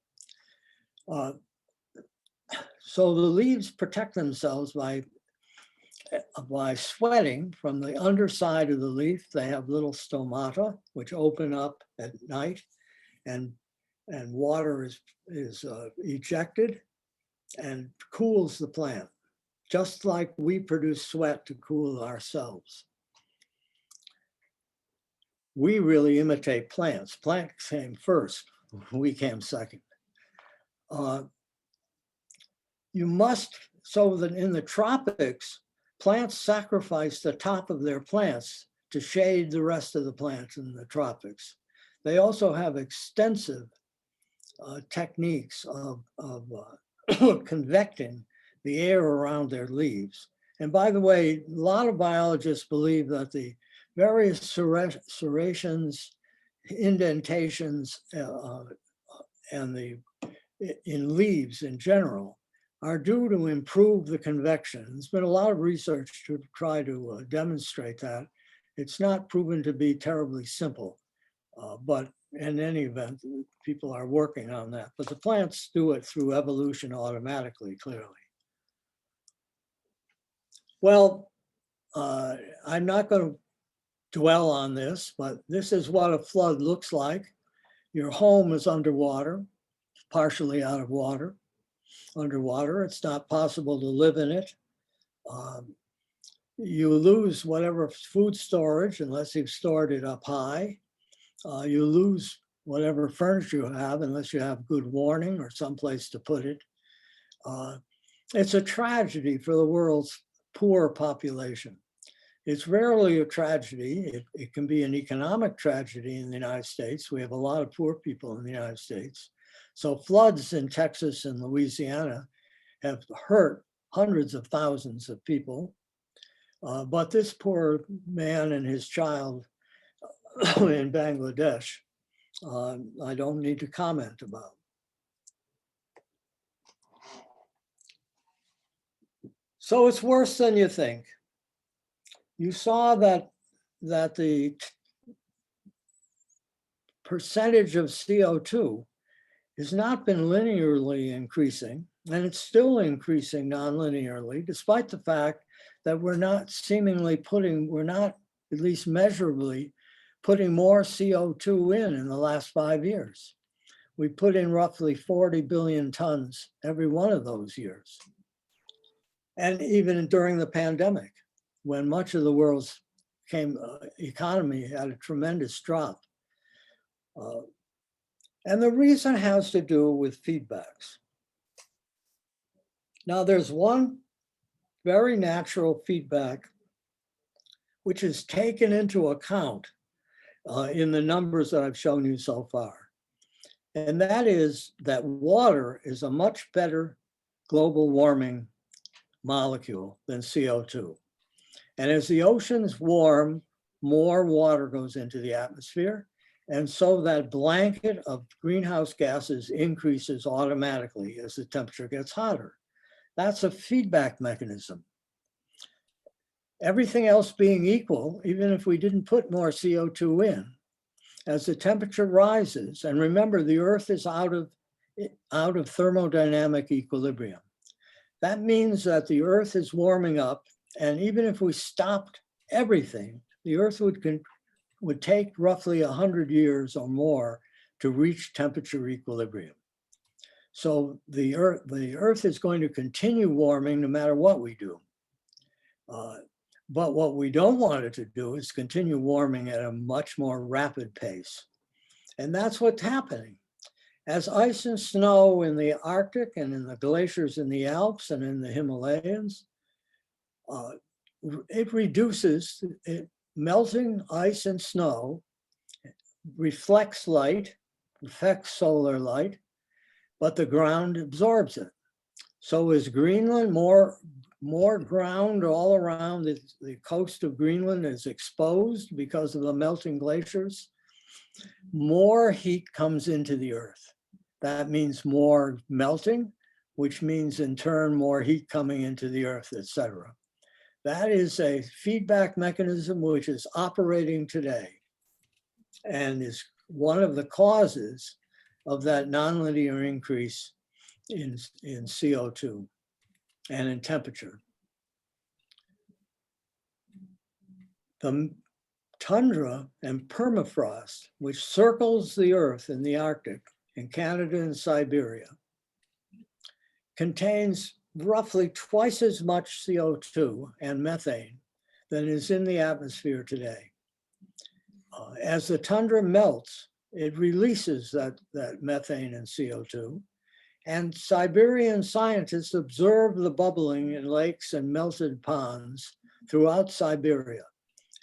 So the leaves protect themselves by sweating from the underside of the leaf. They have little stomata which open up at night, and water is ejected and cools the plant, just like we produce sweat to cool ourselves. We really imitate plants. Plants came first, we came second. So that in the tropics, plants sacrifice the top of their plants to shade the rest of the plants in the tropics. They also have extensive techniques of convecting the air around their leaves. And by the way, a lot of biologists believe that the various serrations, indentations, and in leaves in general are due to improve the convection. There's been a lot of research to try to demonstrate that. It's not proven to be terribly simple, but in any event, people are working on that. But the plants do it through evolution automatically, clearly. Well, I'm not going to dwell on this, but this is what a flood looks like. Your home is underwater, partially out of water. Underwater, it's not possible to live in it. You lose whatever food storage unless you've stored it up high. You lose whatever furniture you have unless you have good warning or someplace to put it. It's a tragedy for the world's poor population. It's rarely a tragedy. It can be an economic tragedy in the United States. We have a lot of poor people in the United States. So floods in Texas and Louisiana have hurt hundreds of thousands of people. But this poor man and his child in Bangladesh I don't need to comment about. So it's worse than you think. You saw that the percentage of CO2 has not been linearly increasing, and it's still increasing non-linearly, despite the fact that we're not at least measurably putting more CO2 in the last 5 years. We put in roughly 40 billion tons every one of those years. And even during the pandemic, when much of the world's economy had a tremendous drop. And the reason has to do with feedbacks. Now, there's one very natural feedback which is taken into account in the numbers that I've shown you so far. And that is that water is a much better global warming molecule than CO2. And as the oceans warm, more water goes into the atmosphere. And so that blanket of greenhouse gases increases automatically as the temperature gets hotter. That's a feedback mechanism. Everything else being equal, even if we didn't put more CO2 in, as the temperature rises, and remember the Earth is out of thermodynamic equilibrium. That means that the Earth is warming up, and even if we stopped everything, the Earth would take roughly 100 years or more to reach temperature equilibrium. So the Earth is going to continue warming no matter what we do. But what we don't want it to do is continue warming at a much more rapid pace. And that's what's happening. As ice and snow in the Arctic and in the glaciers in the Alps and in the Himalayas, it reduces, melting ice and snow reflects light, reflects solar light, but the ground absorbs it. So is Greenland more ground all around the coast of Greenland is exposed because of the melting glaciers? More heat comes into the Earth. That means more melting, which means in turn more heat coming into the Earth, etc. That is a feedback mechanism which is operating today and is one of the causes of that nonlinear increase in CO2 and in temperature. The tundra and permafrost, which circles the Earth in the Arctic, in Canada and Siberia, contains roughly twice as much CO2 and methane than is in the atmosphere today. As the tundra melts, it releases that methane and CO2. And Siberian scientists observe the bubbling in lakes and melted ponds throughout Siberia.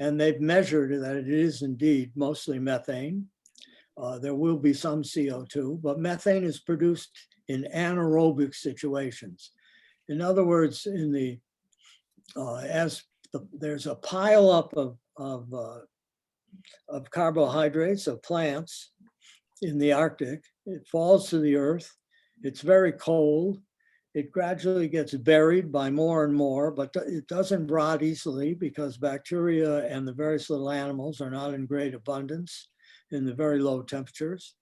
And they've measured that it is indeed mostly methane. There will be some CO2, but methane is produced in anaerobic situations. In other words, there's a pileup of carbohydrates of plants in the Arctic, it falls to the Earth. It's very cold. It gradually gets buried by more and more, but it doesn't rot easily because bacteria and the various little animals are not in great abundance in the very low temperatures.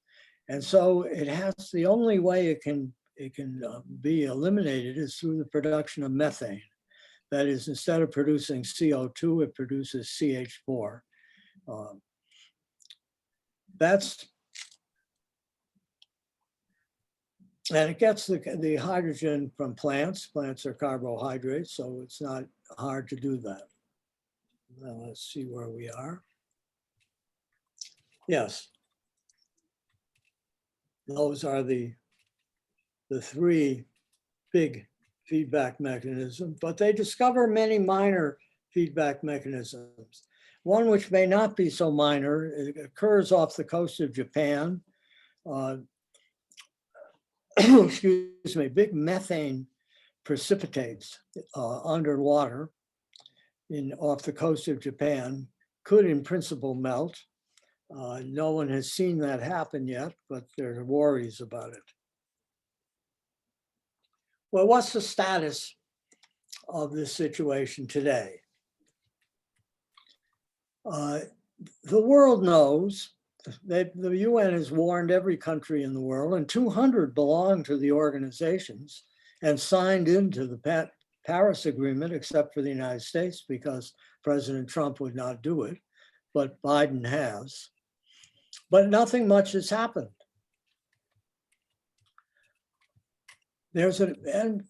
And so the only way it can be eliminated is through the production of methane. That is, instead of producing CO2, it produces CH4. And it gets the hydrogen from plants. Plants are carbohydrates, so it's not hard to do that. Now let's see where we are. Yes. Those are the three big feedback mechanisms, but they discover many minor feedback mechanisms. One which may not be so minor, it occurs off the coast of Japan. Excuse me, big methane precipitates underwater off the coast of Japan could in principle melt. No one has seen that happen yet, but there are worries about it. Well, what's the status of this situation today? The world knows that the UN has warned every country in the world, and 200 belong to the organizations and signed into the Paris Agreement, except for the United States, because President Trump would not do it, but Biden has. But nothing much has happened. And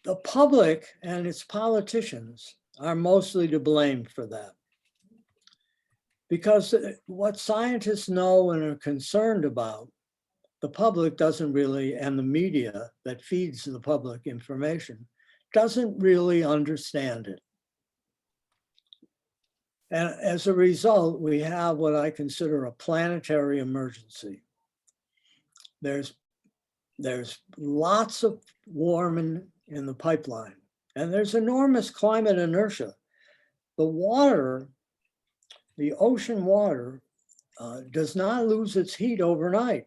the public and its politicians are mostly to blame for that. Because what scientists know and are concerned about, the public doesn't really, and the media that feeds the public information, doesn't really understand it. And as a result, we have what I consider a planetary emergency. There's lots of warming in the pipeline, and there's enormous climate inertia. The water, the ocean water, does not lose its heat overnight.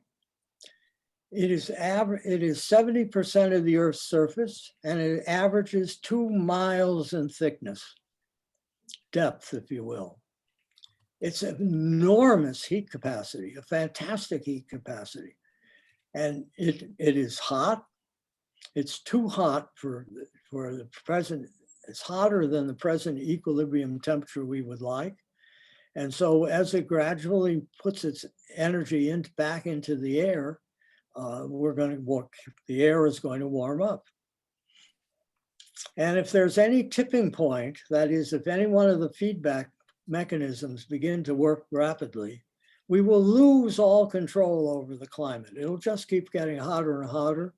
It is 70% of the Earth's surface, and it averages 2 miles in thickness, depth, if you will. It's an enormous heat capacity, a fantastic heat capacity. And it is hot. It's too hot for the present. It's hotter than the present equilibrium temperature we would like. And so as it gradually puts its energy back into the air, the air is going to warm up. And if there's any tipping point, that is, if any one of the feedback mechanisms begin to work rapidly, we will lose all control over the climate. It'll just keep getting hotter and hotter,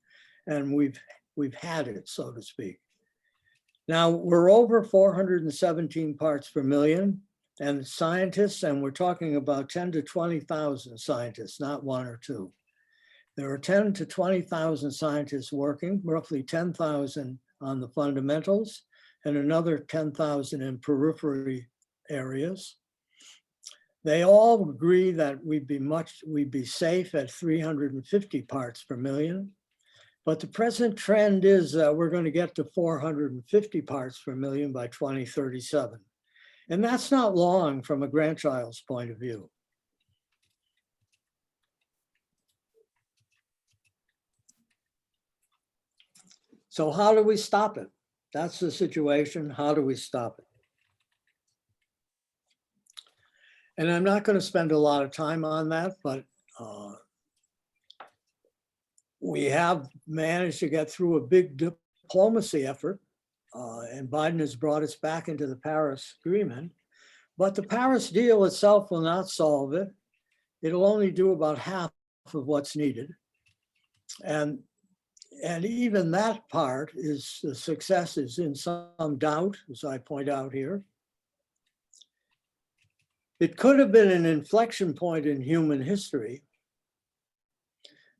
and we've had it, so to speak. Now, we're over 417 parts per million, and scientists, and we're talking about 10 to 20,000 scientists, not one or two. There are 10 to 20,000 scientists working, roughly 10,000 on the fundamentals, and another 10,000 in periphery areas. They all agree that we'd be safe at 350 parts per million. But the present trend is that we're going to get to 450 parts per million by 2037. And that's not long from a grandchild's point of view. So how do we stop it? That's the situation. How do we stop it? And I'm not going to spend a lot of time on that, but we have managed to get through a big diplomacy effort, and Biden has brought us back into the Paris Agreement. But the Paris deal itself will not solve it. It'll only do about half of what's needed. And even that part is, the success is in some doubt, as I point out here. It could have been an inflection point in human history,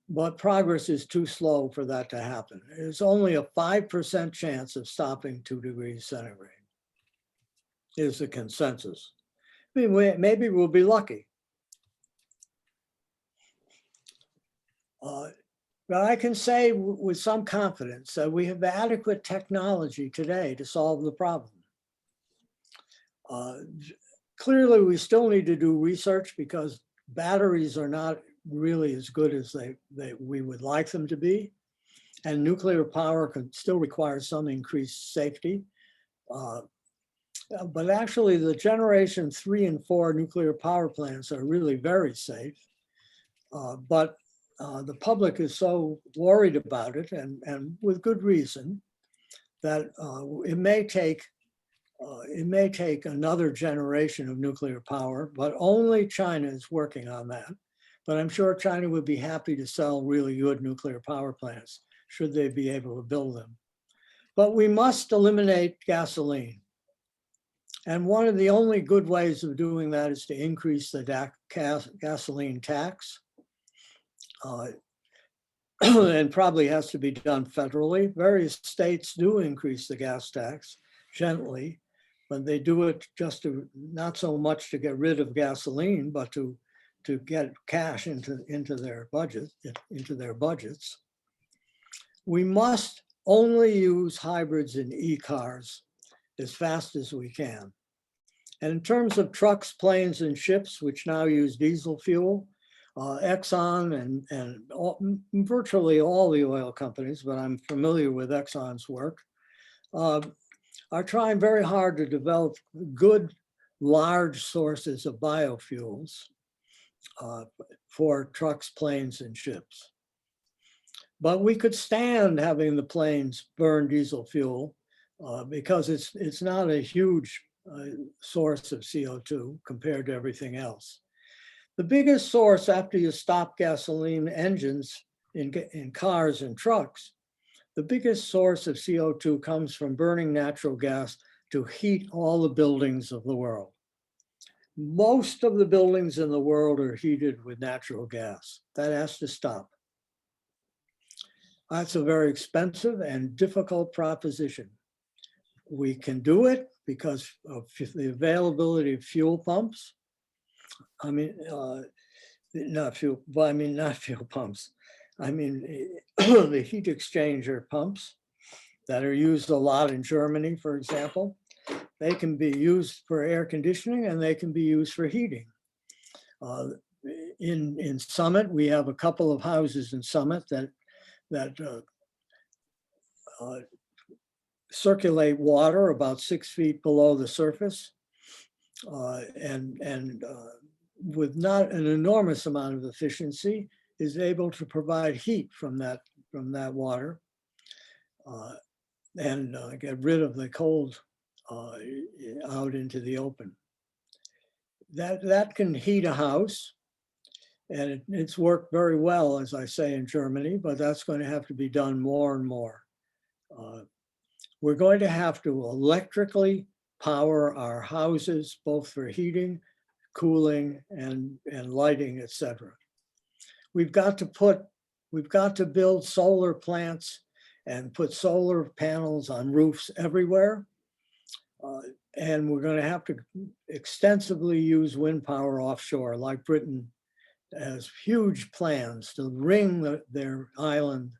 but progress is too slow for that to happen. There's only a 5% chance of stopping 2 degrees centigrade, is the consensus. I mean, maybe we'll be lucky. But I can say with some confidence that we have adequate technology today to solve the problem. Clearly, we still need to do research because batteries are not really as good as we would like them to be. And nuclear power can still require some increased safety. But actually, the generation 3 and 4 nuclear power plants are really very safe. But the public is so worried about it, and with good reason, that it may take another generation of nuclear power, but only China is working on that. But I'm sure China would be happy to sell really good nuclear power plants should they be able to build them. But we must eliminate gasoline. And one of the only good ways of doing that is to increase the gasoline tax. And probably has to be done federally. Various states do increase the gas tax gently, but they do it just to, not so much to get rid of gasoline, but to to get cash into their budgets. We must only use hybrids in e-cars as fast as we can. And in terms of trucks, planes, and ships, which now use diesel fuel, Exxon and virtually all the oil companies, but I'm familiar with Exxon's work, are trying very hard to develop good, large sources of biofuels for trucks, planes, and ships. But we could stand having the planes burn diesel fuel because it's not a huge source of CO2 compared to everything else. The biggest source after you stop gasoline engines in cars and trucks, the biggest source of CO2 comes from burning natural gas to heat all the buildings of the world. Most of the buildings in the world are heated with natural gas. That has to stop. That's a very expensive and difficult proposition. We can do it because of the availability of fuel pumps. I mean, not fuel pumps. I mean, the heat exchanger pumps that are used a lot in Germany, for example. They can be used for air conditioning and they can be used for heating. In Summit, we have a couple of houses in Summit that circulate water about 6 feet below the surface, and with not an enormous amount of efficiency, is able to provide heat from that water and get rid of the cold out into the open. That can heat a house, and it's worked very well, as I say, in Germany, but that's going to have to be done more and more. We're going to have to electrically power our houses, both for heating, cooling, and lighting, etc. We've got to build solar plants and put solar panels on roofs everywhere. And we're going to have to extensively use wind power offshore, like Britain has huge plans to ring their island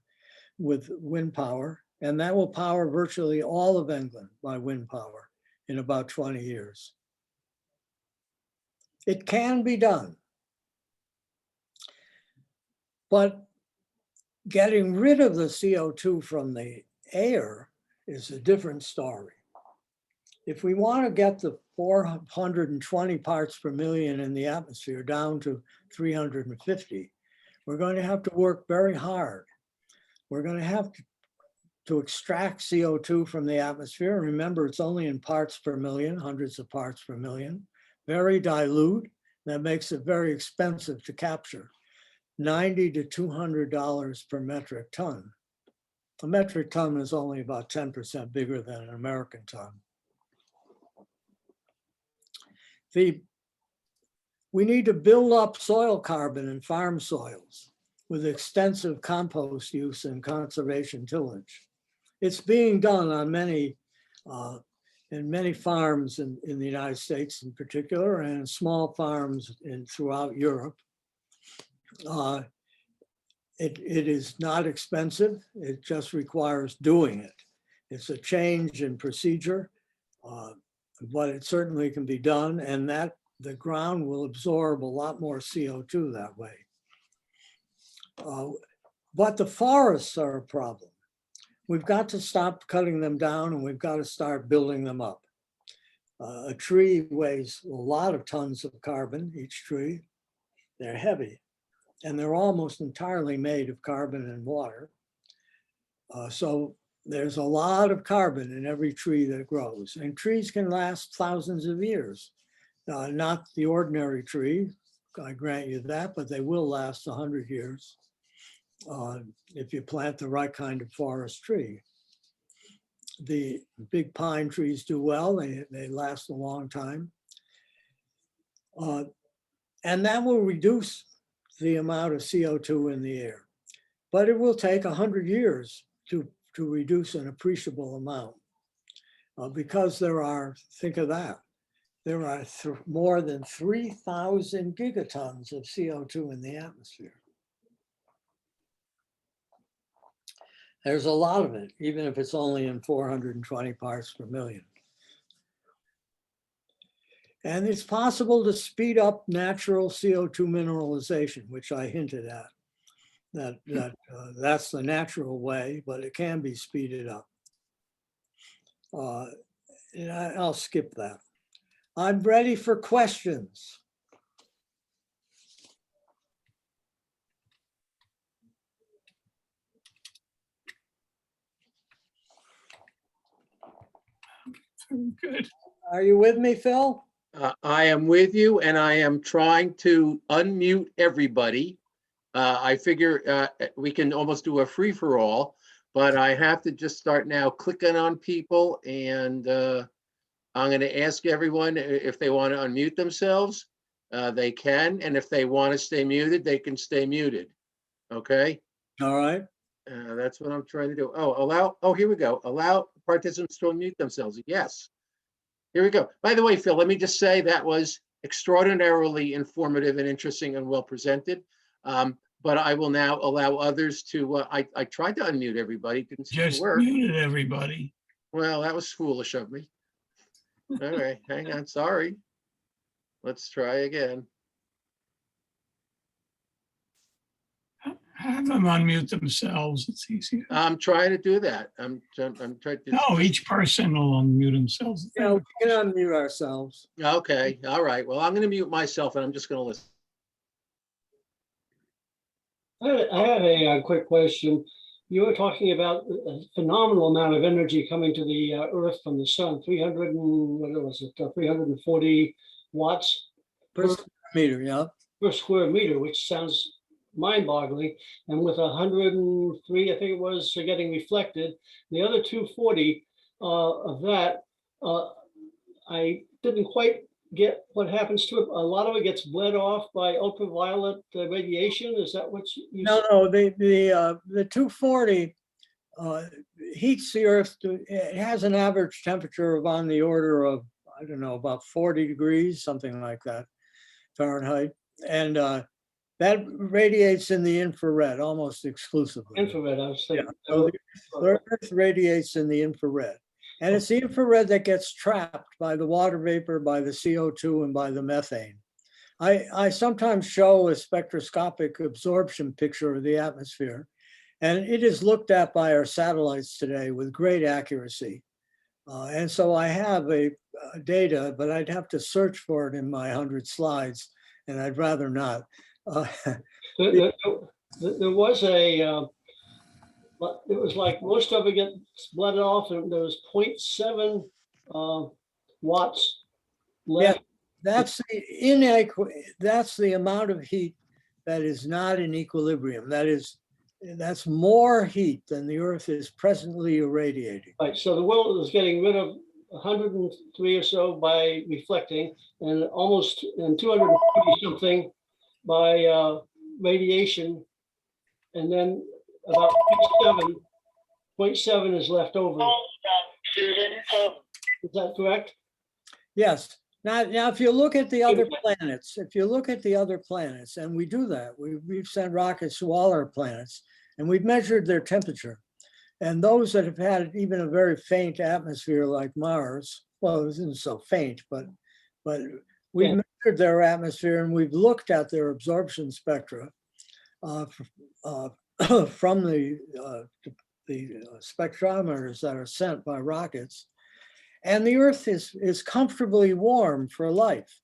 with wind power. And that will power virtually all of England by wind power in about 20 years. It can be done. But getting rid of the CO2 from the air is a different story. If we want to get the 420 parts per million in the atmosphere down to 350, we're going to have to work very hard. We're going to have to extract CO2 from the atmosphere. Remember, it's only in parts per million, hundreds of parts per million, very dilute. That makes it very expensive to capture, $90 to $200 per metric ton. A metric ton is only about 10% bigger than an American ton. We need to build up soil carbon in farm soils with extensive compost use and conservation tillage. It's being done on many farms in the United States in particular, and small farms throughout Europe. It is not expensive. It just requires doing it. It's a change in procedure, but it certainly can be done, and that the ground will absorb a lot more CO2 that way. But the forests are a problem. We've got to stop cutting them down, and we've got to start building them up. A tree weighs a lot of tons of carbon, each tree. They're heavy, and they're almost entirely made of carbon and water. So there's a lot of carbon in every tree that grows, and trees can last thousands of years. Not the ordinary tree, I grant you that, but they will last 100 years if you plant the right kind of forest tree. The big pine trees do well, they last a long time. And that will reduce the amount of CO2 in the air. But it will take 100 years to reduce an appreciable amount because there are, think of that, there are more than 3,000 gigatons of CO2 in the atmosphere. There's a lot of it, even if it's only in 420 parts per million. And it's possible to speed up natural CO2 mineralization, which I hinted at. That's the natural way, but it can be speeded up. And I'll skip that. I'm ready for questions. Good. Are you with me, Phil? I am with you, and I am trying to unmute everybody. I figure we can almost do a free-for-all, but I have to just start now clicking on people, and I'm going to ask everyone if they want to unmute themselves. They can, and if they want to stay muted, they can stay muted. Okay? All right. That's what I'm trying to do. Oh, here we go. Allow participants to unmute themselves. Yes. Here we go. By the way, Phil, let me just say that was extraordinarily informative and interesting and well presented. But I will now allow others to, I tried to unmute everybody, didn't seem to Just work. muted everybody. Well, that was foolish of me. All right, hang on, sorry. Let's try again. Have them unmute themselves. It's easier. I'm trying to do that. I'm trying to. No, each person will unmute themselves. Yeah, we can unmute ourselves. Okay, all right. Well, I'm going to mute myself and I'm just going to listen. I had a quick question. You were talking about a phenomenal amount of energy coming to the Earth from the sun, 340 watts Per square meter, yeah. per square meter, which sounds mind-boggling. And with 103, I think it was, getting reflected, the other 240 of that, I didn't quite get what happens to it. A lot of it gets bled off by ultraviolet radiation. Is that what you said? No, the 240 heats the Earth. It has an average temperature of on the order of, I don't know, about 40 degrees, something like that, Fahrenheit. And that radiates in the infrared almost exclusively. Infrared, I was thinking. Yeah, so the Earth radiates in the infrared. And it's the infrared that gets trapped by the water vapor, by the CO2, and by the methane. I sometimes show a spectroscopic absorption picture of the atmosphere, and it is looked at by our satellites today with great accuracy. And so I have a data, but I'd have to search for it in my 100 slides, and I'd rather not. There was a, but it was like most of it gets bled off, and there was 0.7 watts left. That's the amount of heat that is not in equilibrium. That's more heat than the Earth is presently irradiating. Right, so the world is getting rid of 103 or so by reflecting, and almost 240 something by radiation, and then about 0.7 is left over. Is that correct? Yes. Now, if you look at the other planets, and we do that, we've sent rockets to all our planets, and we've measured their temperature. And those that have had even a very faint atmosphere like Mars, well, it isn't so faint, but we've measured their atmosphere, and we've looked at their absorption spectra from the spectrometers that are sent by rockets. And the Earth is comfortably warm for life.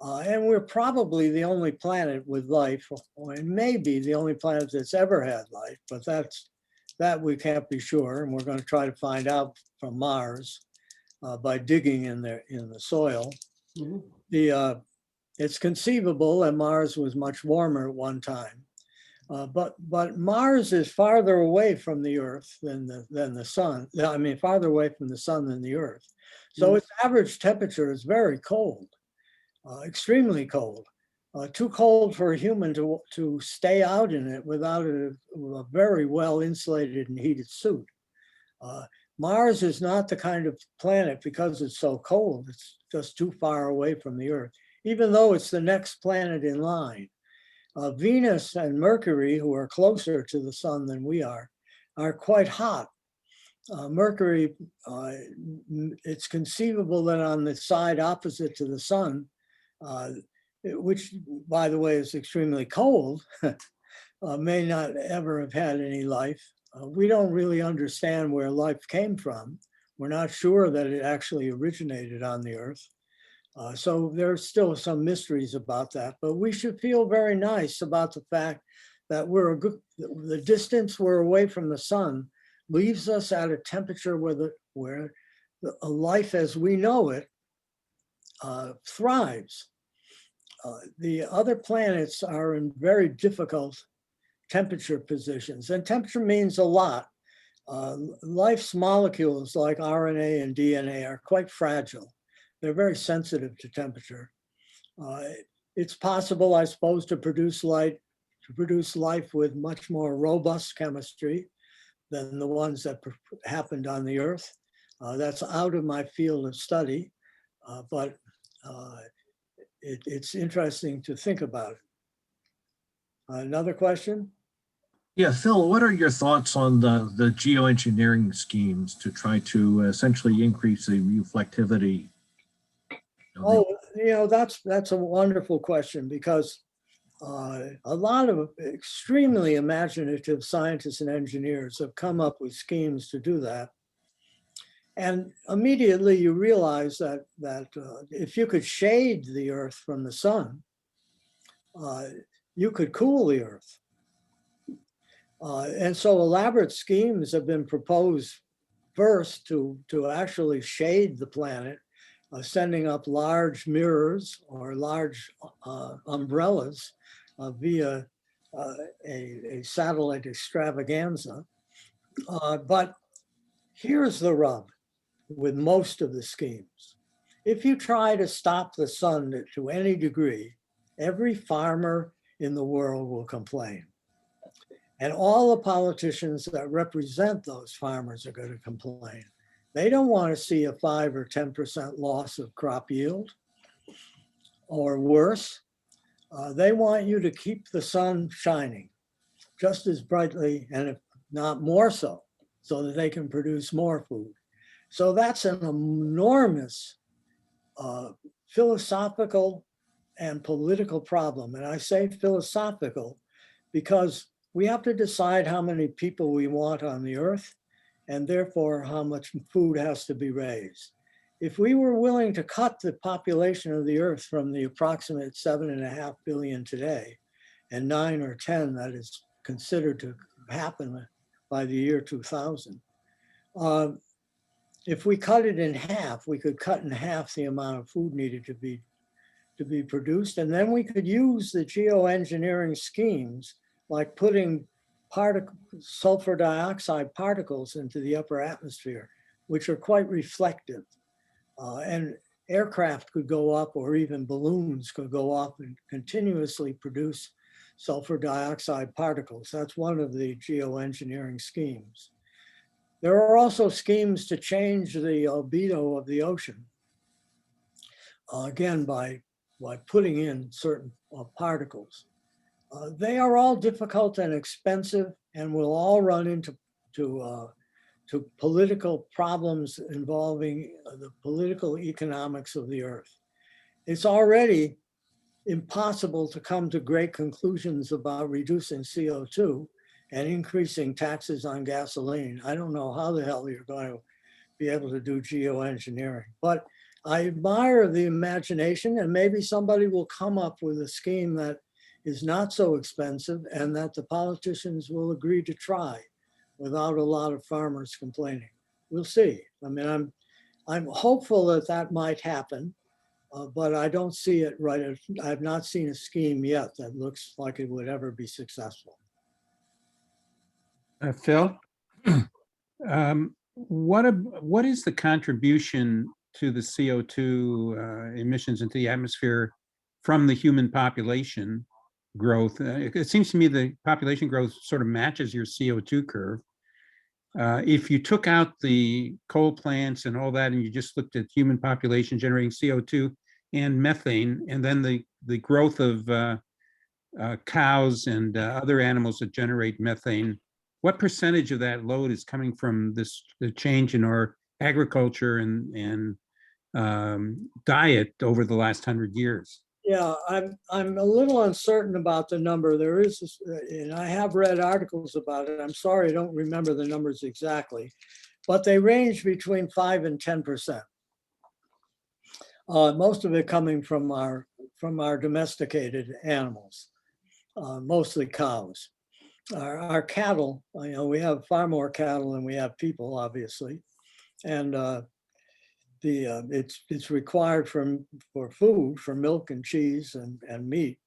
And we're probably the only planet with life, or it may be the only planet that's ever had life, but that we can't be sure. And we're going to try to find out from Mars by digging in the soil. Mm-hmm. It's conceivable that Mars was much warmer at one time. But Mars is farther away from the Earth than the sun. I mean, farther away from the sun than the Earth. So its average temperature is very cold, extremely cold, too cold for a human to stay out in it without a very well insulated and heated suit. Mars is not the kind of planet because it's so cold. It's just too far away from the Earth, even though it's the next planet in line. Venus and Mercury, who are closer to the sun than we are quite hot. Mercury, it's conceivable that on the side opposite to the sun, which by the way is extremely cold, may not ever have had any life. We don't really understand where life came from. We're not sure that it actually originated on the Earth. So there's still some mysteries about that, but we should feel very nice about the fact that the distance we're away from the sun leaves us at a temperature where a life as we know it thrives. The other planets are in very difficult temperature positions, and temperature means a lot. Life's molecules like RNA and DNA are quite fragile. They're very sensitive to temperature. It's possible, I suppose, to produce life with much more robust chemistry than the ones that happened on the Earth. That's out of my field of study, but it's interesting to think about. Another question? Yeah, Phil, what are your thoughts on the geoengineering schemes to try to essentially increase the reflectivity? Oh, that's a wonderful question, because a lot of extremely imaginative scientists and engineers have come up with schemes to do that. And immediately you realize that if you could shade the Earth from the sun, you could cool the Earth. And so elaborate schemes have been proposed first to actually shade the planet, sending up large mirrors or large umbrellas via a satellite extravaganza. But here's the rub with most of the schemes. If you try to stop the sun to any degree, every farmer in the world will complain. And all the politicians that represent those farmers are going to complain. They don't want to see a 5 or 10% loss of crop yield or worse. They want you to keep the sun shining just as brightly, and if not more so that they can produce more food. So that's an enormous philosophical and political problem. And I say philosophical because we have to decide how many people we want on the Earth, and therefore how much food has to be raised. If we were willing to cut the population of the Earth from the approximate 7.5 billion today, and 9 or 10 that is considered to happen by the year 2000, if we cut it in half, we could cut in half the amount of food needed to be produced, and then we could use the geoengineering schemes like putting sulfur dioxide particles into the upper atmosphere, which are quite reflective. And aircraft could go up, or even balloons could go up and continuously produce sulfur dioxide particles. That's one of the geoengineering schemes. There are also schemes to change the albedo of the ocean, again, by putting in certain particles. They are all difficult and expensive, and will all run into political problems involving the political economics of the Earth. It's already impossible to come to great conclusions about reducing CO2 and increasing taxes on gasoline. I don't know how the hell you're going to be able to do geoengineering, but I admire the imagination, and maybe somebody will come up with a scheme that is not so expensive and that the politicians will agree to try without a lot of farmers complaining. We'll see. I mean, I'm hopeful that might happen, but I don't see it right. I've not seen a scheme yet that looks like it would ever be successful. Phil, what is the contribution to the CO2 emissions into the atmosphere from the human population growth? It seems to me the population growth sort of matches your CO2 curve. If you took out the coal plants and all that, and you just looked at human population generating CO2 and methane, and then the growth of cows and other animals that generate methane, what percentage of that load is coming from the change in our agriculture and diet over the last 100 years? Yeah, I'm a little uncertain about the number. There is, and I have read articles about it. I'm sorry, I don't remember the numbers exactly, but they range between 5 and 10%. Most of it coming from our domesticated animals, mostly cows. Our cattle, we have far more cattle than we have people, obviously, and it's required for food, for milk and cheese and meat.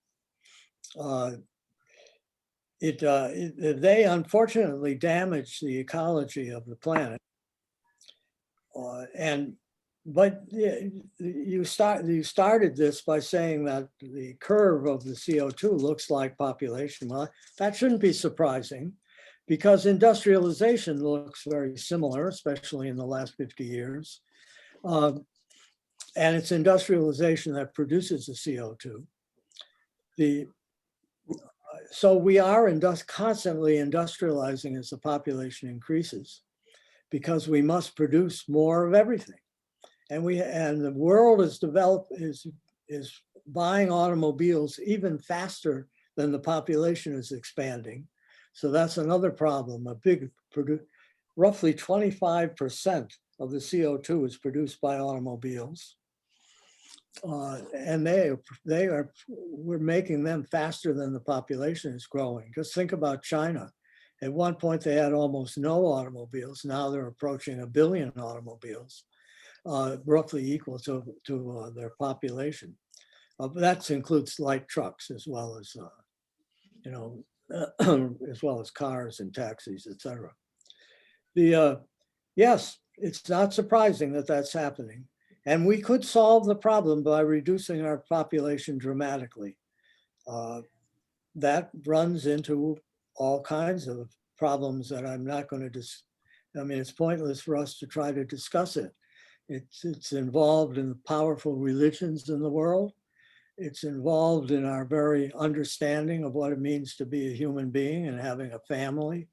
They unfortunately damage the ecology of the planet. But you started this by saying that the curve of the CO2 looks like population. Well, that shouldn't be surprising, because industrialization looks very similar, especially in the last 50 years. And it's industrialization that produces the CO2. So we are constantly industrializing as the population increases, because we must produce more of everything. And the world is buying automobiles even faster than the population is expanding. So that's another problem. Roughly 25% of the CO2 is produced by automobiles. And we're making them faster than the population is growing. Just think about China. At one point they had almost no automobiles. Now they're approaching 1 billion automobiles, roughly equal to their population. But that includes light trucks as well as, as well as cars and taxis, etc. Yes, it's not surprising that that's happening. And we could solve the problem by reducing our population dramatically. That runs into all kinds of problems that I'm not going to it's pointless for us to try to discuss it. It's involved in the powerful religions in the world. It's involved in our very understanding of what it means to be a human being and having a family.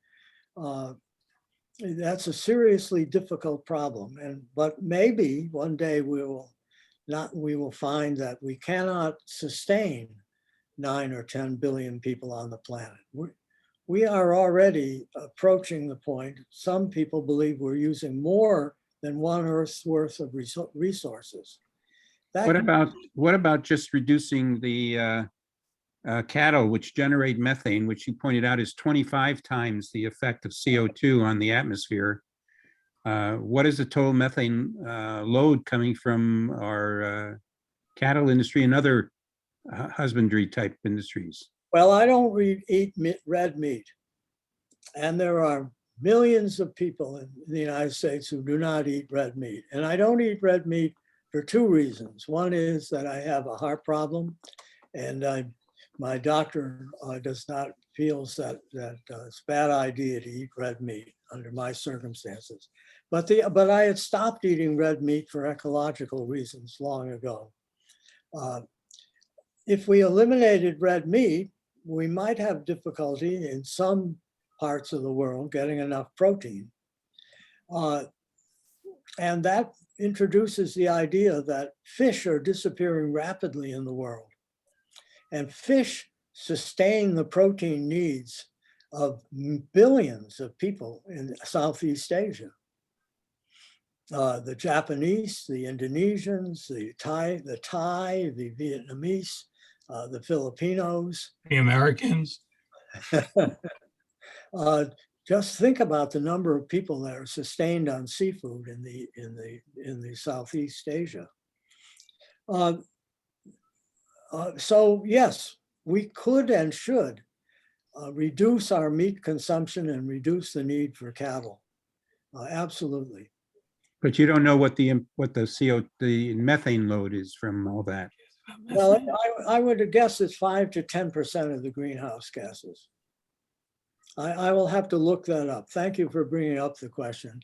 That's a seriously difficult problem. But maybe one day we will find that we cannot sustain 9 or 10 billion people on the planet. We are already approaching the point. Some people believe we're using more than one Earth's worth of resources. What about just reducing the cattle, which generate methane, which you pointed out is 25 times the effect of CO2 on the atmosphere? What is the total methane load coming from our cattle industry and other husbandry type industries? Well, I don't eat red meat. And there are millions of people in the United States who do not eat red meat. And I don't eat red meat for 2 reasons. One is that I have a heart problem, and my doctor feels that it's a bad idea to eat red meat under my circumstances. But I had stopped eating red meat for ecological reasons long ago. If we eliminated red meat, we might have difficulty in some parts of the world getting enough protein. And that introduces the idea that fish are disappearing rapidly in the world. And fish sustain the protein needs of billions of people in Southeast Asia. The Japanese, the Indonesians, the Thai, the Vietnamese, the Filipinos. The Americans. Just think about the number of people that are sustained on seafood in the Southeast Asia. So yes, we could and should reduce our meat consumption and reduce the need for cattle. Absolutely. But you don't know what the methane load is from all that. Well, I would guess it's 5 to 10% of the greenhouse gases. I will have to look that up. Thank you for bringing up the question.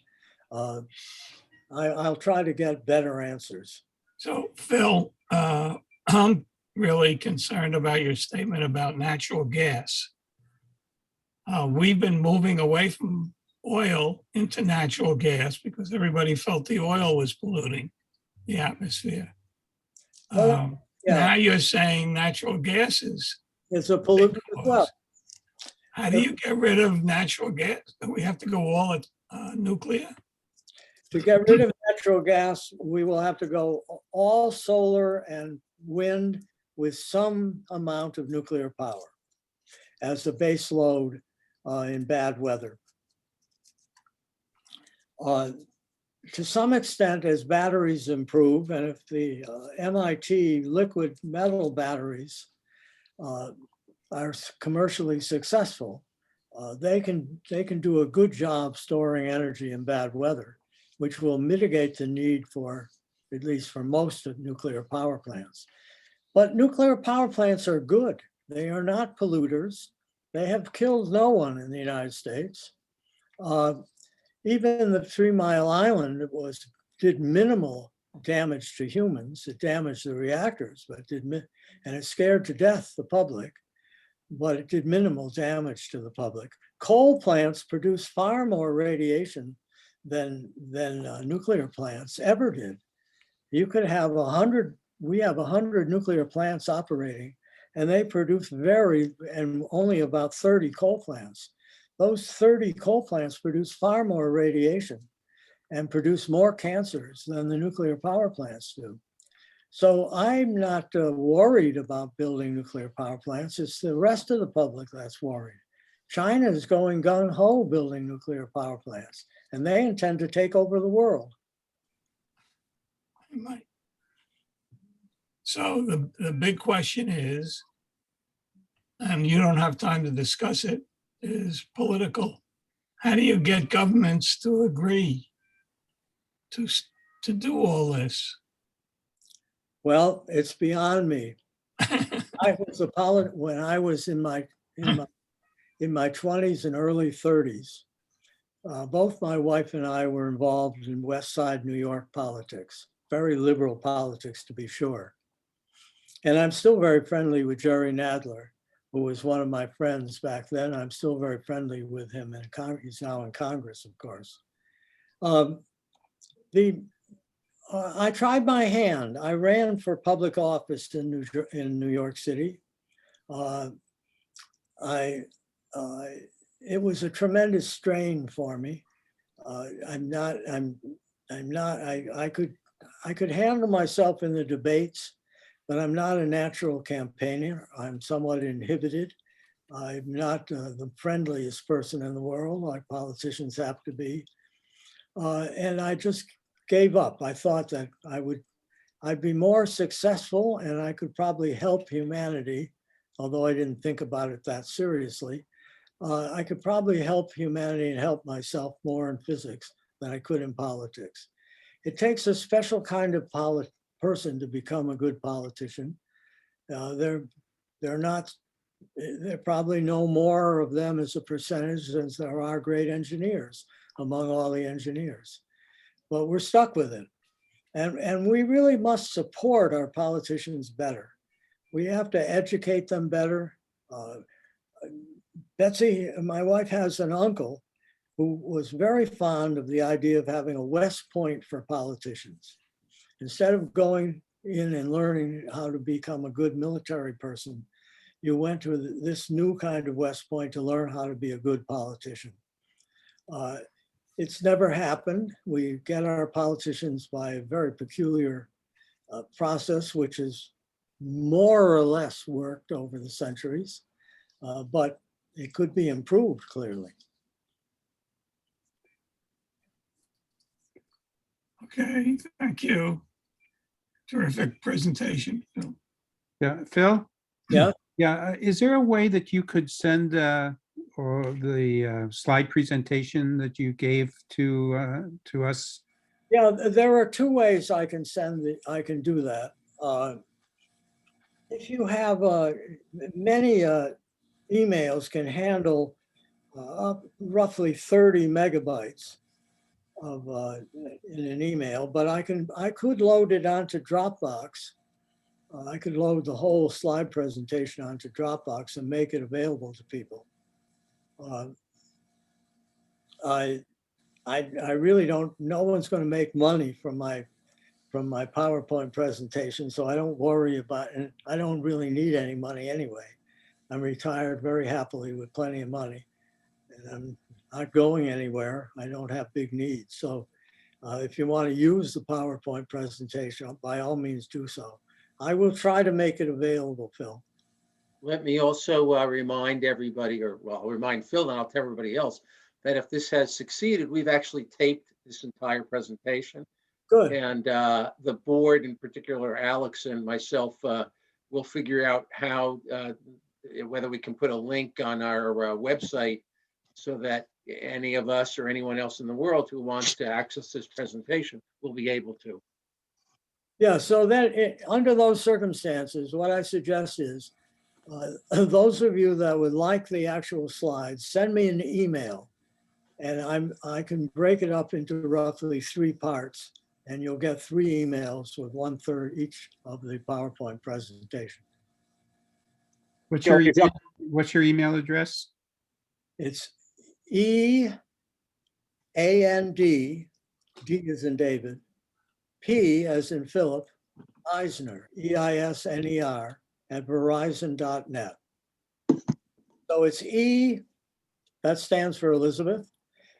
I'll try to get better answers. So Phil, I'm really concerned about your statement about natural gas. We've been moving away from oil into natural gas because everybody felt the oil was polluting the atmosphere. Well, yeah. Now you're saying natural gas is It's a pollutant as well. How do you get rid of natural gas? Do we have to go all at nuclear? To get rid of natural gas, we will have to go all solar and wind with some amount of nuclear power as the base load in bad weather. To some extent, as batteries improve, and if the MIT liquid metal batteries are commercially successful, they can do a good job storing energy in bad weather, which will mitigate the need for, at least for most of nuclear power plants. But nuclear power plants are good. They are not polluters. They have killed no one in the United States. Even the 3 Mile Island did minimal damage to humans. It damaged the reactors, but and it scared to death the public, but it did minimal damage to the public. Coal plants produce far more radiation than nuclear plants ever did. You could have 100, we have 100 nuclear plants operating, and they produce and only about 30 coal plants. Those 30 coal plants produce far more radiation and produce more cancers than the nuclear power plants do. So I'm not worried about building nuclear power plants. It's the rest of the public that's worried. China is going gung-ho building nuclear power plants, and they intend to take over the world. So the big question is, and you don't have time to discuss it, is political. How do you get governments to agree to do all this? Well, it's beyond me. When I was in my 20s and early 30s, both my wife and I were involved in West Side New York politics, very liberal politics to be sure. And I'm still very friendly with Jerry Nadler, who was one of my friends back then. I'm still very friendly with him, and he's now in Congress, of course. I tried my hand. I ran for public office in New York City. It was a tremendous strain for me. I could handle myself in the debates, but I'm not a natural campaigner. I'm somewhat inhibited. I'm not the friendliest person in the world, like politicians have to be. And I just gave up. I thought that I'd be more successful and I could probably help humanity, although I didn't think about it that seriously. I could probably help humanity and help myself more in physics than I could in politics. It takes a special kind of person to become a good politician. There probably no more of them as a percentage as there are great engineers among all the engineers, but we're stuck with it. And we really must support our politicians better. We have to educate them better. Betsy, my wife, has an uncle who was very fond of the idea of having a West Point for politicians. Instead of going in and learning how to become a good military person, you went to this new kind of West Point to learn how to be a good politician. It's never happened. We get our politicians by a very peculiar process, which is more or less worked over the centuries, but it could be improved clearly. Okay, thank you. Terrific presentation, Phil. Yeah, Phil? Yeah. Yeah, is there a way that you could send or the slide presentation that you gave to us? Yeah, there are two ways I can do that. If you have many emails can handle roughly 30 megabytes of in an email, but I could load it onto Dropbox. I could load the whole slide presentation onto Dropbox and make it available to people. Uh, I really don't. No one's going to make money from my PowerPoint presentation, so I don't worry about it. I don't really need any money anyway. I'm retired very happily with plenty of money, and I'm not going anywhere. I don't have big needs. So if you want to use the PowerPoint presentation, by all means do so. I will try to make it available, Phil. Let me also remind everybody, or well, I'll remind Phil and I'll tell everybody else, that if this has succeeded, we've actually taped this entire presentation. Good. And the board, in particular, Alex and myself, will figure out how, whether we can put a link on our website so that any of us or anyone else in the world who wants to access this presentation will be able to. Yeah, so that under those circumstances, what I suggest is those of you that would like the actual slides, send me an email, and I can break it up into roughly 3 parts, and you'll get 3 emails with 1/3 each of the PowerPoint presentation. What's So your, if you- what's your email address? It's EAND, D as in David, P as in Philip, Eisner, EISNER, at verizon.net. So it's E, that stands for Elizabeth,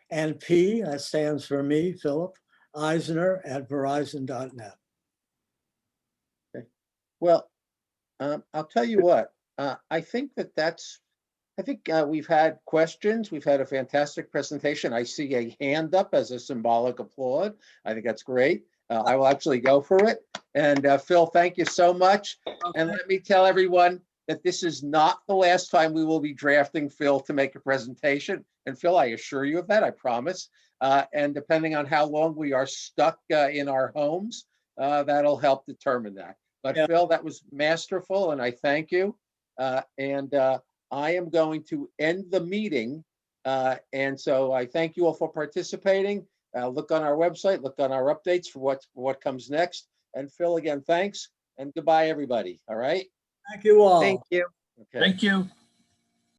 and P, that stands for me, Philip, Eisner at verizon.net. Well, I'll tell you what, I think we've had questions. We've had a fantastic presentation. I see a hand up as a symbolic applaud. I think that's great. I will actually go for it. And Phil, thank you so much. And let me tell everyone that this is not the last time we will be drafting Phil to make a presentation. And Phil, I assure you of that, I promise. And depending on how long we are stuck in our homes, that'll help determine that. But Yeah. Phil, that was masterful, and I thank you. And I am going to end the meeting. And so I thank you all for participating. Look on our website, look on our updates for what comes next. And Phil, again, thanks and goodbye, everybody. All right. Thank you all. Thank you. Okay. Thank you.